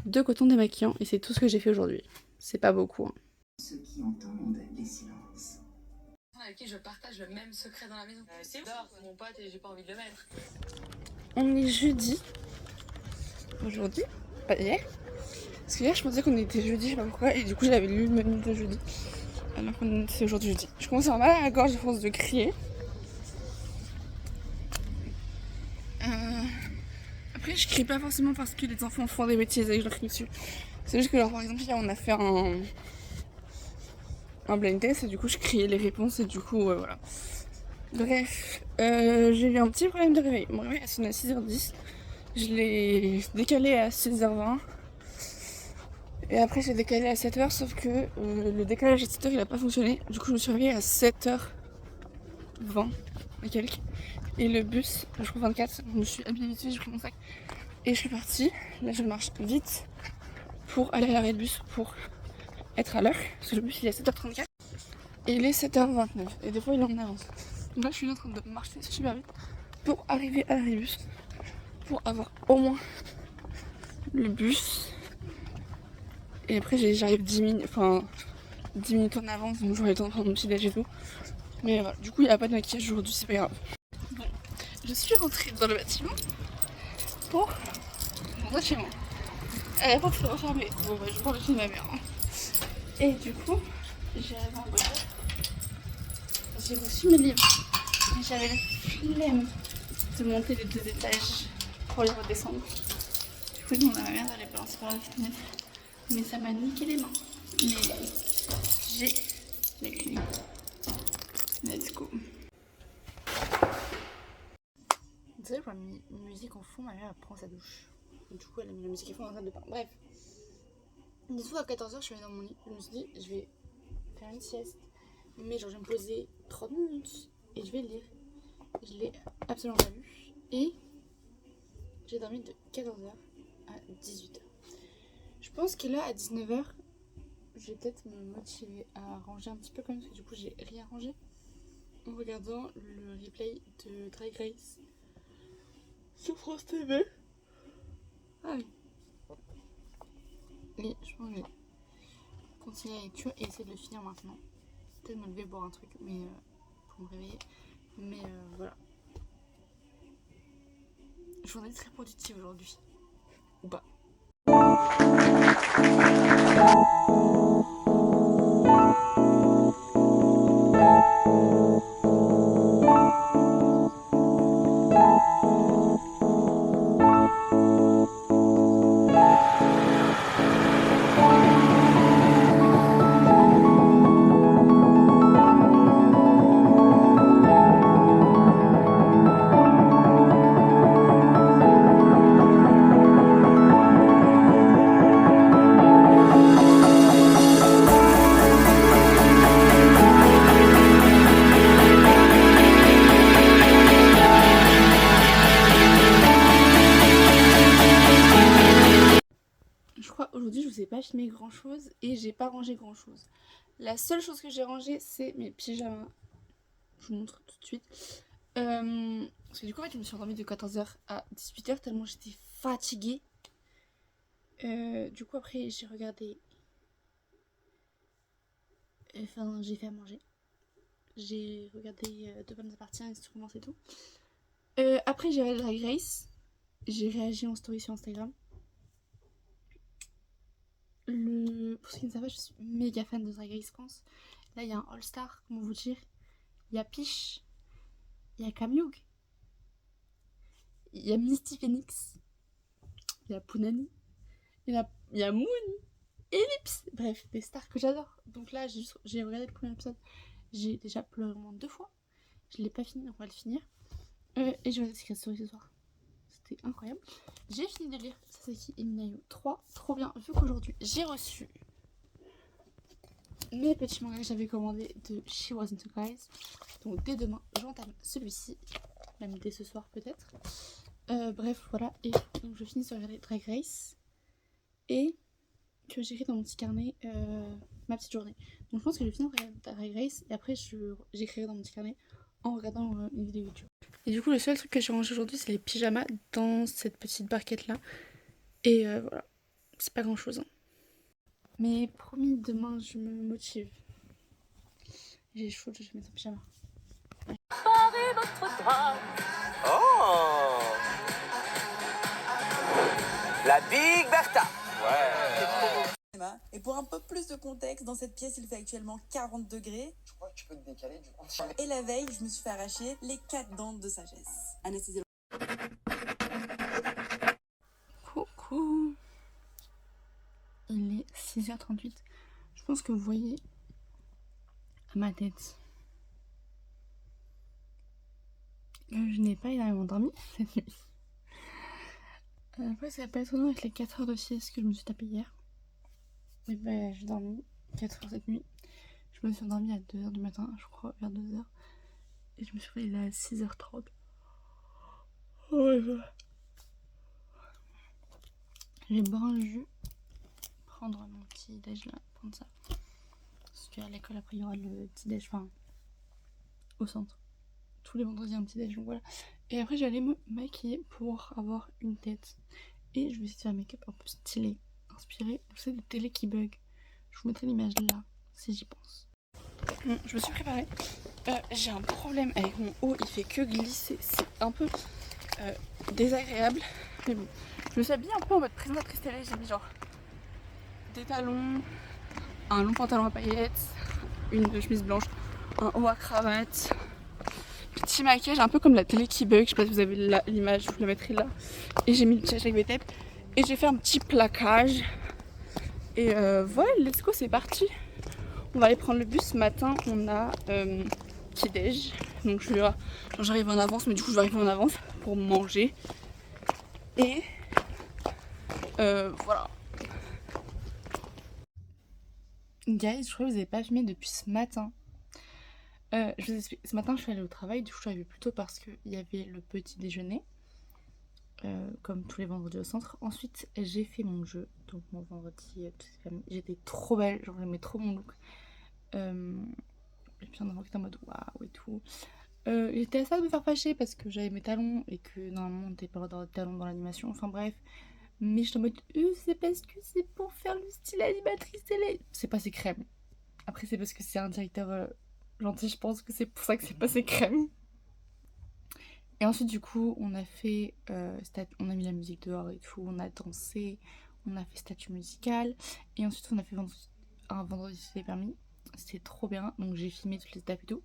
de coton démaquillant et c'est tout ce que j'ai fait aujourd'hui. C'est pas beaucoup. Hein. Ceux qui entendent les silences. Avec qui je partage le même secret dans la maison. C'est mon pote et j'ai pas envie de le mettre. On est jeudi. Aujourd'hui, pas hier. Parce que hier je pensais qu'on était jeudi, je sais pas pourquoi, et du coup j'avais lu le menu de jeudi. Alors que c'est aujourd'hui jeudi. Je commence à avoir mal à la gorge, je pense, de crier. Après je crie pas forcément parce que les enfants font des bêtises et que je leur crie dessus. C'est juste que genre par exemple hier on a fait un blind test et du coup je criais les réponses et du coup voilà. Bref, j'ai eu un petit problème de réveil. Mon réveil a sonné à 6h10. Je l'ai décalé à 6h20. Et après j'ai décalé à 7h sauf que le décalage à 7h il a pas fonctionné. Du coup je me suis réveillée à 7h20 et quelques. Et le bus, je crois 24, je me suis habillée vite fait, j'ai pris mon sac. Et je suis partie. Là je marche vite pour aller à l'arrêt de bus pour être à l'heure. Parce que le bus il est à 7h34. Et il est 7h29. Et des fois il est en avance. Donc là je suis en train de marcher super vite pour arriver à l'arrêt de bus. Pour avoir au moins le bus. Et après j'arrive 10 minutes en avance, donc j'aurai le temps de prendre mon petit déj et tout. Mais voilà, du coup il n'y a pas de maquillage aujourd'hui, c'est pas grave. Bon, je suis rentrée dans le bâtiment pour rentrer chez moi. La porte s'est refermée, bon bah je parle chez ma mère. Et du coup, j'ai arrivé en voiture. J'ai reçu mes livres. Mais j'avais la flemme de monter les 2 étages pour les redescendre. Du coup je demande à ma mère d'aller balancer par la fenêtre. Mais ça m'a niqué les mains. Mais j'ai les clés. Let's go. Vous savez, quand j'ai mis une musique en fond, ma mère elle prend sa douche. Et du coup, elle a mis la musique en fond dans la salle de bain. Bref. Des fois, à 14h, je suis allée dans mon lit. Je me suis dit, je vais faire une sieste. Mais genre, je vais me poser 30 minutes et je vais lire. Je l'ai absolument pas lu. Et j'ai dormi de 14h à 18h. Je pense que là, à 19h, je vais peut-être me motiver à ranger un petit peu quand même, parce que du coup, j'ai rien rangé. En regardant le replay de Drag Race sur France TV. Ah oui. Et je pense que je vais continuer la lecture et essayer de le finir maintenant. Peut-être me lever boire un truc, mais pour me réveiller. Mais voilà. Journée très productive aujourd'hui. Ou pas. Aujourd'hui, je vous ai pas filmé grand chose et j'ai pas rangé grand chose. La seule chose que j'ai rangée, c'est mes pyjamas. Je vous montre tout de suite. Parce que du coup, en fait, je me suis endormie de 14h à 18h tellement j'étais fatiguée. Du coup, après, j'ai regardé. Enfin, j'ai fait à manger. J'ai regardé De Bonnes Parties, Instruments et tout. Après, j'ai regardé Drag Race. J'ai réagi en story sur Instagram. Pour ceux qui ne savent pas, je suis méga fan de Drag Race France. Là, il y a un All-Star, comment vous dire. Il y a Peach. Il y a Camille. Il y a Misty Phoenix. Il y a Punani. Il y a Moon. Ellipse. Bref, des stars que j'adore. Donc là, j'ai regardé le premier épisode. J'ai déjà pleuré au moins 2 fois. Je l'ai pas fini, on va le finir. Et je vais Secret Story ce soir. C'était incroyable. J'ai fini de lire Sasaki et Minayo 3. Trop bien, vu qu'aujourd'hui j'ai reçu mes petits mangas que j'avais commandés de She Wasn't a Guys. Donc dès demain, j'entame celui-ci. Même dès ce soir peut-être. Bref, voilà. Et donc je finis sur regarder Drag Race. Et que j'écris dans mon petit carnet ma petite journée. Donc je pense que je vais finir par regarder Drag Race. Et après j'écrirai dans mon petit carnet en regardant une vidéo YouTube. Et du coup, le seul truc que j'ai rangé aujourd'hui, c'est les pyjamas dans cette petite barquette là. Et voilà, c'est pas grand chose. Hein. Mais promis, demain je me motive. J'ai chaud, je vais mettre un pyjama. Oh, la Big Bertha. Et pour un peu plus de contexte, dans cette pièce, il fait actuellement 40 degrés. Je crois que tu peux te décaler du coup. Et la veille, je me suis fait arracher les 4 dents de sagesse. Anesthésie. Coucou. Il est 6h38. Je pense que vous voyez à ma tête que je n'ai pas énormément dormi cette nuit. Après, ça va pas étonnant avec les 4 heures de sieste que je me suis tapée hier. Mais bah, j'ai dormi 4 heures cette nuit. Je me suis endormie à 2h du matin, je crois, vers 2h. Et je me suis réveillée à 6h30. Ouais, voilà. Je vais boire un jus, prendre mon petit déj là, prendre ça. Parce qu'à l'école, après, il y aura le petit déj, enfin, au centre. Tous les vendredis, un petit déj, donc voilà. Et après, j'allais me maquiller pour avoir une tête. Et je vais essayer de faire un make-up un peu stylé, inspiré, vous savez, des télé qui bug. Je vous mettrai l'image là, si j'y pense. Bon, je me suis préparée. J'ai un problème avec mon haut, il fait que glisser. C'est un peu désagréable. Mais bon, je me suis habillée un peu en mode présentatrice télé. J'ai mis genre des talons, un long pantalon à paillettes, une chemise blanche, un haut à cravate, petit maquillage un peu comme la télé qui bug. Je sais pas si vous avez l'image, je vous la mettrai là. Et j'ai mis le petit avec tape et j'ai fait un petit plaquage. Et voilà, let's go, c'est parti. On va aller prendre le bus ce matin. On a petit déj. Donc j'arrive en avance, mais du coup je vais arriver en avance pour manger. Et voilà. Guys, je crois que vous n'avez pas filmé depuis ce matin. Je vous explique. Ce matin, je suis allée au travail. Du coup, je suis arrivée plus tôt parce qu'il y avait le petit déjeuner. Comme tous les vendredis au centre. Ensuite, j'ai fait mon jeu. Donc, mon vendredi, j'étais trop belle. Genre, j'aimais trop mon look. Et puis, on a qui était en mode waouh et tout. J'étais assez à me faire fâcher parce que j'avais mes talons et que normalement, on n'était pas droit de talons dans l'animation. Enfin, bref. Mais j'étais en mode c'est parce que c'est pour faire le style animatrice télé. C'est passé crème. Après, c'est parce que c'est un directeur gentil. Je pense que c'est pour ça que c'est passé crème. Et ensuite, du coup, on a fait, on a mis la musique dehors et tout, on a dansé, on a fait statut musical. Et ensuite, on a fait un vendredi c'était permis. C'était trop bien, donc j'ai filmé toutes les étapes et tout.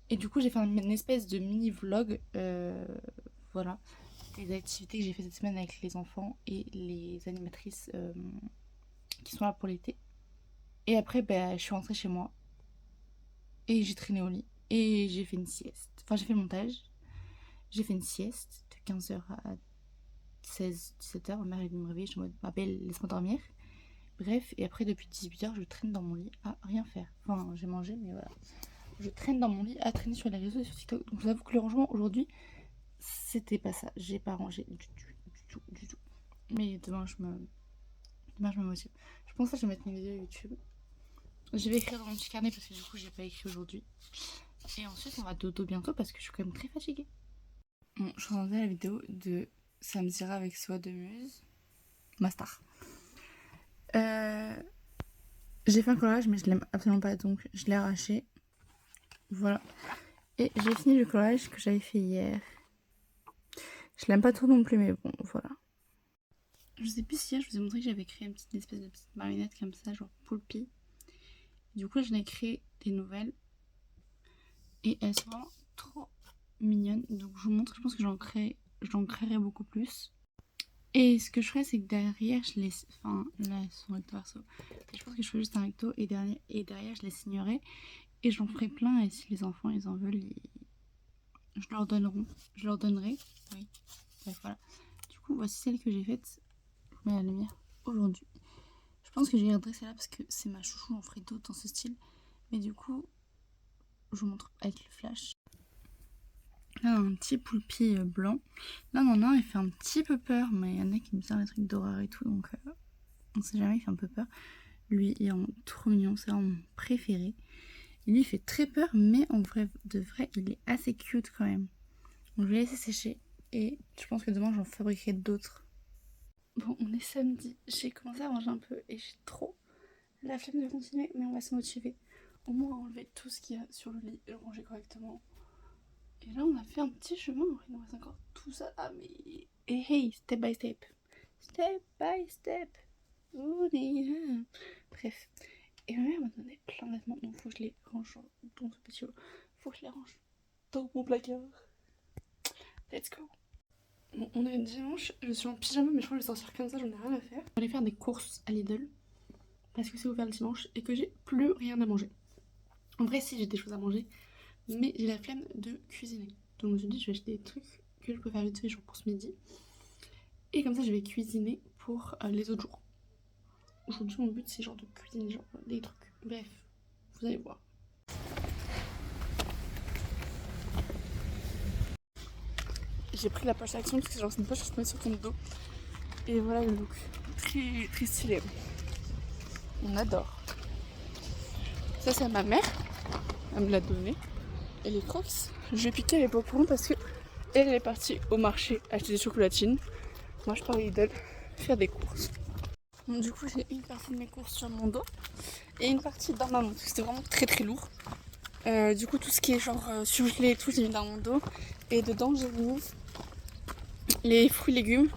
Et du coup, j'ai fait une espèce de mini vlog, voilà, des activités que j'ai fait cette semaine avec les enfants et les animatrices qui sont là pour l'été. Et après, bah, je suis rentrée chez moi et j'ai traîné au lit et j'ai fait une sieste. Enfin, j'ai fait le montage. J'ai fait une sieste de 15h à 16-17h. Ma mère est venue me réveiller. Je suis en mode, ma belle, laisse-moi dormir. Bref, et après, depuis 18h, je traîne dans mon lit à rien faire. Enfin, j'ai mangé, mais voilà. Je traîne dans mon lit à traîner sur les réseaux et sur TikTok. Donc, je vous avoue que le rangement aujourd'hui, c'était pas ça. J'ai pas rangé du tout. Mais demain, je me motive. Je pense que je vais mettre une vidéo YouTube. Je vais écrire dans mon petit carnet parce que du coup, j'ai pas écrit aujourd'hui. Et ensuite, on va dodo bientôt parce que je suis quand même très fatiguée. Bon, je regardais la vidéo de Samzira avec Soa de Muse, ma star. J'ai fait un collage, mais je l'aime absolument pas, donc je l'ai arraché. Voilà. Et j'ai fini le collage que j'avais fait hier. Je l'aime pas trop non plus, mais bon, voilà. Je sais plus si hier, je vous ai montré que j'avais créé une espèce de petite marionnette comme ça, genre Poulpi. Du coup, là, j'en ai créé des nouvelles. Et elles sont vraiment trop mignonne, donc je vous montre. Je pense que j'en créerai beaucoup plus. Et ce que je ferai, c'est que derrière je les, enfin là elles sont recto verso, et je pense que je ferai juste un recto et derrière je les signerai et j'en ferai plein. Et si les enfants ils en veulent, je leur donnerai, oui. Bref, voilà. Du coup, voici celle que j'ai faite. Je vous mets la lumière aujourd'hui. Je pense que je vais garder celle-là parce que c'est ma chouchou. On ferait d'autres dans ce style, mais du coup je vous montre avec le flash. Là, on a un petit poulpi blanc. Là, on en a un, il fait un petit peu peur, mais il y en a qui me servent des trucs d'horreur et tout, donc on sait jamais, il fait un peu peur. Lui, il est trop mignon, c'est vraiment mon préféré. Il lui fait très peur, mais en vrai de vrai, il est assez cute quand même. Donc je vais laisser sécher et je pense que demain j'en fabriquerai d'autres. Bon, on est samedi, j'ai commencé à manger un peu et j'ai trop la flemme de continuer, mais on va se motiver. Au moins enlever tout ce qu'il y a sur le lit et le ranger correctement. Et là on a fait un petit chemin, il nous reste encore tout ça. Ah mais... Et hey, step by step. Step by step. Bref. Et ma mère m'a donné plein de vêtements, donc faut que je les range dans ce petit lot. Faut que je les range dans mon placard. Let's go. Bon, on est dimanche, je suis en pyjama, mais je crois que je vais sortir comme ça, j'en ai rien à faire. Je vais aller faire des courses à Lidl, parce que c'est ouvert le dimanche et que j'ai plus rien à manger. En vrai, si j'ai des choses à manger, mais j'ai la flemme de cuisiner. Donc je me suis dit, je vais acheter des trucs que je peux faire vite fait, genre pour ce midi. Et comme ça, je vais cuisiner pour les autres jours. Aujourd'hui, mon but, c'est genre de cuisiner genre des trucs. Bref, vous allez voir. J'ai pris la poche action parce que genre c'est une poche que je mets sur ton dos. Et voilà le look. Très, très stylé. On adore. Ça, c'est à ma mère. Elle me l'a donné. Et les crocs, je vais piquer les popcorns parce que elle est partie au marché acheter des chocolatines. Moi, je pars à Lidl faire des courses. Donc, du coup, j'ai une partie de mes courses sur mon dos et une partie dans ma main parce que c'était vraiment très très lourd. Du coup, tout ce qui est genre surgelé et tout, j'ai mis dans mon dos. Et dedans, j'ai mis les fruits et légumes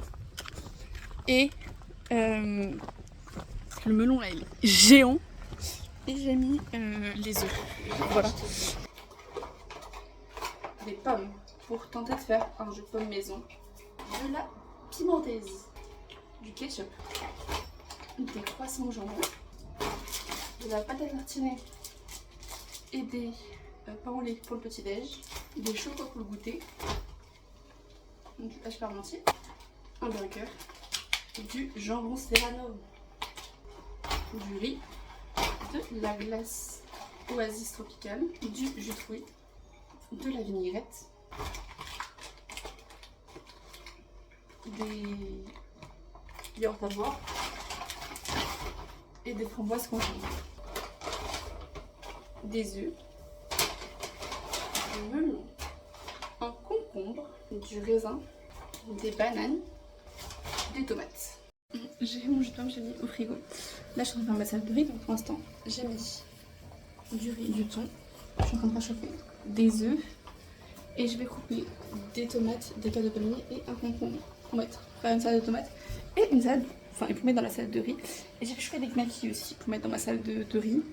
et le melon là, il est géant. Et j'ai mis les œufs. Voilà. Des pommes pour tenter de faire un jus de pomme maison. De la pimentèse, du ketchup, des croissants au jambon, de la pâte à tartiner et des pains au lait pour le petit-déj, des chocolats pour le goûter, du hache parmentier, un burger, du jambon serrano, du riz, de la glace oasis tropicale, du jus de fruits, de la vinaigrette, des yaourts à boire et des framboises congelées, des œufs, du melon, un concombre, du raisin, des bananes, des tomates. J'ai mon jus de pomme, j'ai mis au frigo. Là je suis en train de faire ma salade de riz, donc pour l'instant j'ai mis du riz, du thon, je suis en train de réchauffer des œufs et je vais couper des tomates, des cœurs de palmier et un concombre pour faire une salade de tomates et une salade, enfin et pour mettre dans la salade de riz. Et j'ai fait des knackis aussi pour mettre dans ma salade de riz.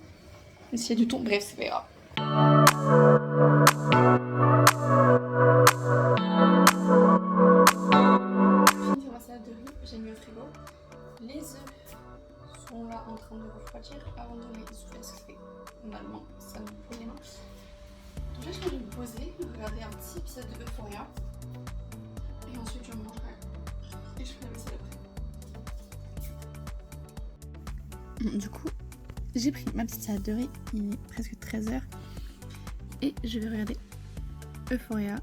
Et s'il y a du thon, bref, c'est pas grave. Fini de faire ma salade de riz, j'ai mis au frigo. Les œufs sont là en train de refroidir avant de les souffler parce que c'est normalement ça me brûle les mains. Donc là je vais me poser, regarder un petit épisode de Euphoria et ensuite je mangerai et je ferai la vaisselle après. Du coup j'ai pris ma petite salade de riz, il est presque 13h et je vais regarder Euphoria.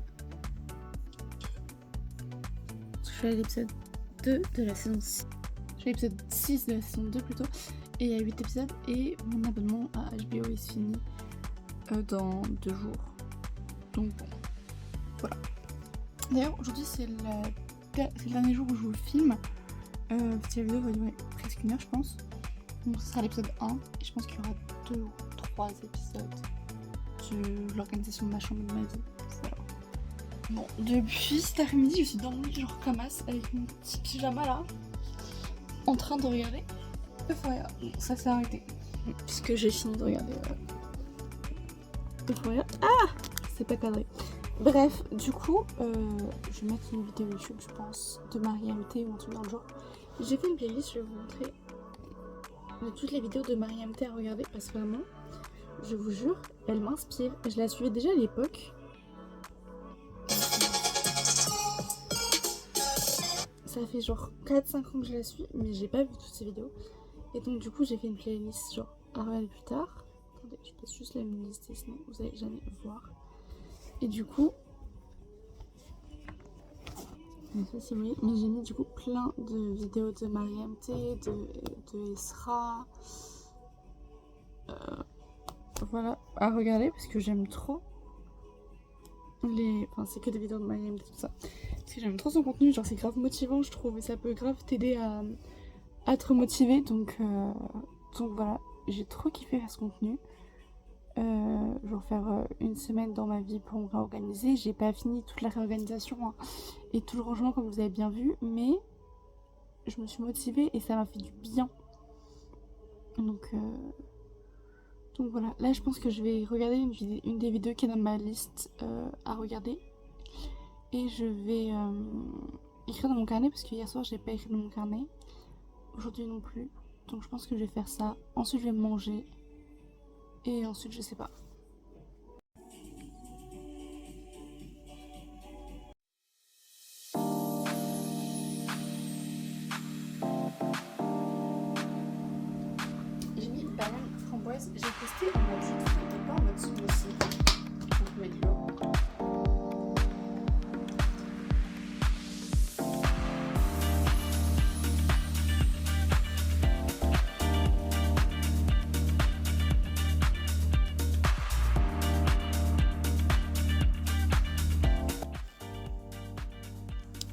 Je fais l'épisode 2 de la saison 6. Je fais l'épisode 6 de la saison 2 plutôt. Et il y a 8 épisodes et mon abonnement à HBO est fini dans 2 jours. Donc bon, voilà. D'ailleurs aujourd'hui c'est le dernier jour où je vous filme. Parce que la vidéo va durer presque 1 heure je pense. Donc ce sera l'épisode 1 et je pense qu'il y aura 2 ou 3 épisodes de l'organisation de ma chambre de ma vie. Voilà. Bon, depuis cet après-midi, je suis dans mon lit genre comme as avec mon petit pyjama là, en train de regarder Euphoria. Bon, ça s'est arrêté puisque j'ai fini de regarder Euphoria. Ah, c'est pas cadré. Bref, du coup, je vais mettre une vidéo YouTube, je pense, de Marie-MT ou un truc dans le genre. J'ai fait une playlist, je vais vous montrer toutes les vidéos de Marie-MT à regarder parce que vraiment, je vous jure, elle m'inspire. Je la suivais déjà à l'époque. Ça fait genre 4-5 ans que je la suis, mais j'ai pas vu toutes ces vidéos. Et donc du coup j'ai fait une playlist genre à regarder plus tard. Attendez, je passe juste la liste sinon vous allez jamais voir. Et du coup, je sais pas si vous voyez, mais j'ai mis du coup plein de vidéos de Marie-MT, de Esra, voilà, à regarder parce que j'aime trop les... Enfin, c'est que des vidéos de Mayhem et tout ça. Parce que j'aime trop son contenu, genre c'est grave motivant je trouve et ça peut grave t'aider à te remotiver. Donc voilà, j'ai trop kiffé faire ce contenu. Je vais refaire une semaine dans ma vie pour me réorganiser. J'ai pas fini toute la réorganisation hein, et tout le rangement comme vous avez bien vu, mais je me suis motivée et ça m'a fait du bien. Donc voilà, là je pense que je vais regarder une des vidéos qui est dans ma liste à regarder. Et je vais écrire dans mon carnet parce que hier soir j'ai pas écrit dans mon carnet. Aujourd'hui non plus. Donc je pense que je vais faire ça. Ensuite je vais manger. Et ensuite je sais pas. J'ai mis banane framboise. J'ai testé en mode jus de fruits et pas en mode smoothie. Donc je mets de l'eau.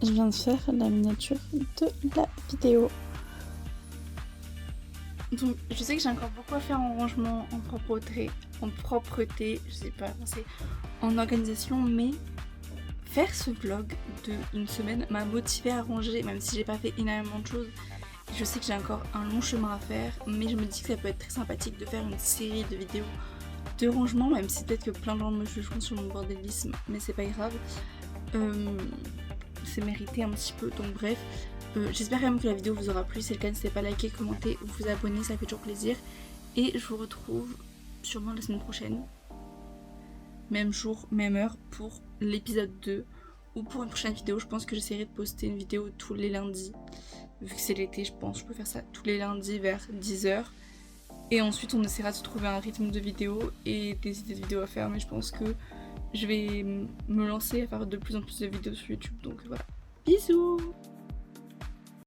Je viens de faire la miniature de la vidéo. Donc je sais que j'ai encore beaucoup à faire en rangement, en propreté, je sais pas, c'est en organisation, mais faire ce vlog de une semaine m'a motivée à ranger, même si j'ai pas fait énormément de choses. Je sais que j'ai encore un long chemin à faire, mais je me dis que ça peut être très sympathique de faire une série de vidéos de rangement, même si peut-être que plein de gens me jugeront sur mon bordélisme, mais c'est pas grave. C'est mérité un petit peu, donc bref. J'espère quand même que la vidéo vous aura plu. Si c'est le cas, n'hésitez pas à liker, commenter ou vous abonner, ça fait toujours plaisir. Et je vous retrouve sûrement la semaine prochaine, même jour, même heure, pour l'épisode 2 ou pour une prochaine vidéo. Je pense que j'essaierai de poster une vidéo tous les lundis, vu que c'est l'été. Je pense que je peux faire ça tous les lundis vers 10h. Et ensuite on essaiera de se trouver un rythme de vidéo et des idées de vidéos à faire, mais je pense que je vais me lancer à faire de plus en plus de vidéos sur YouTube, donc voilà. Bisous!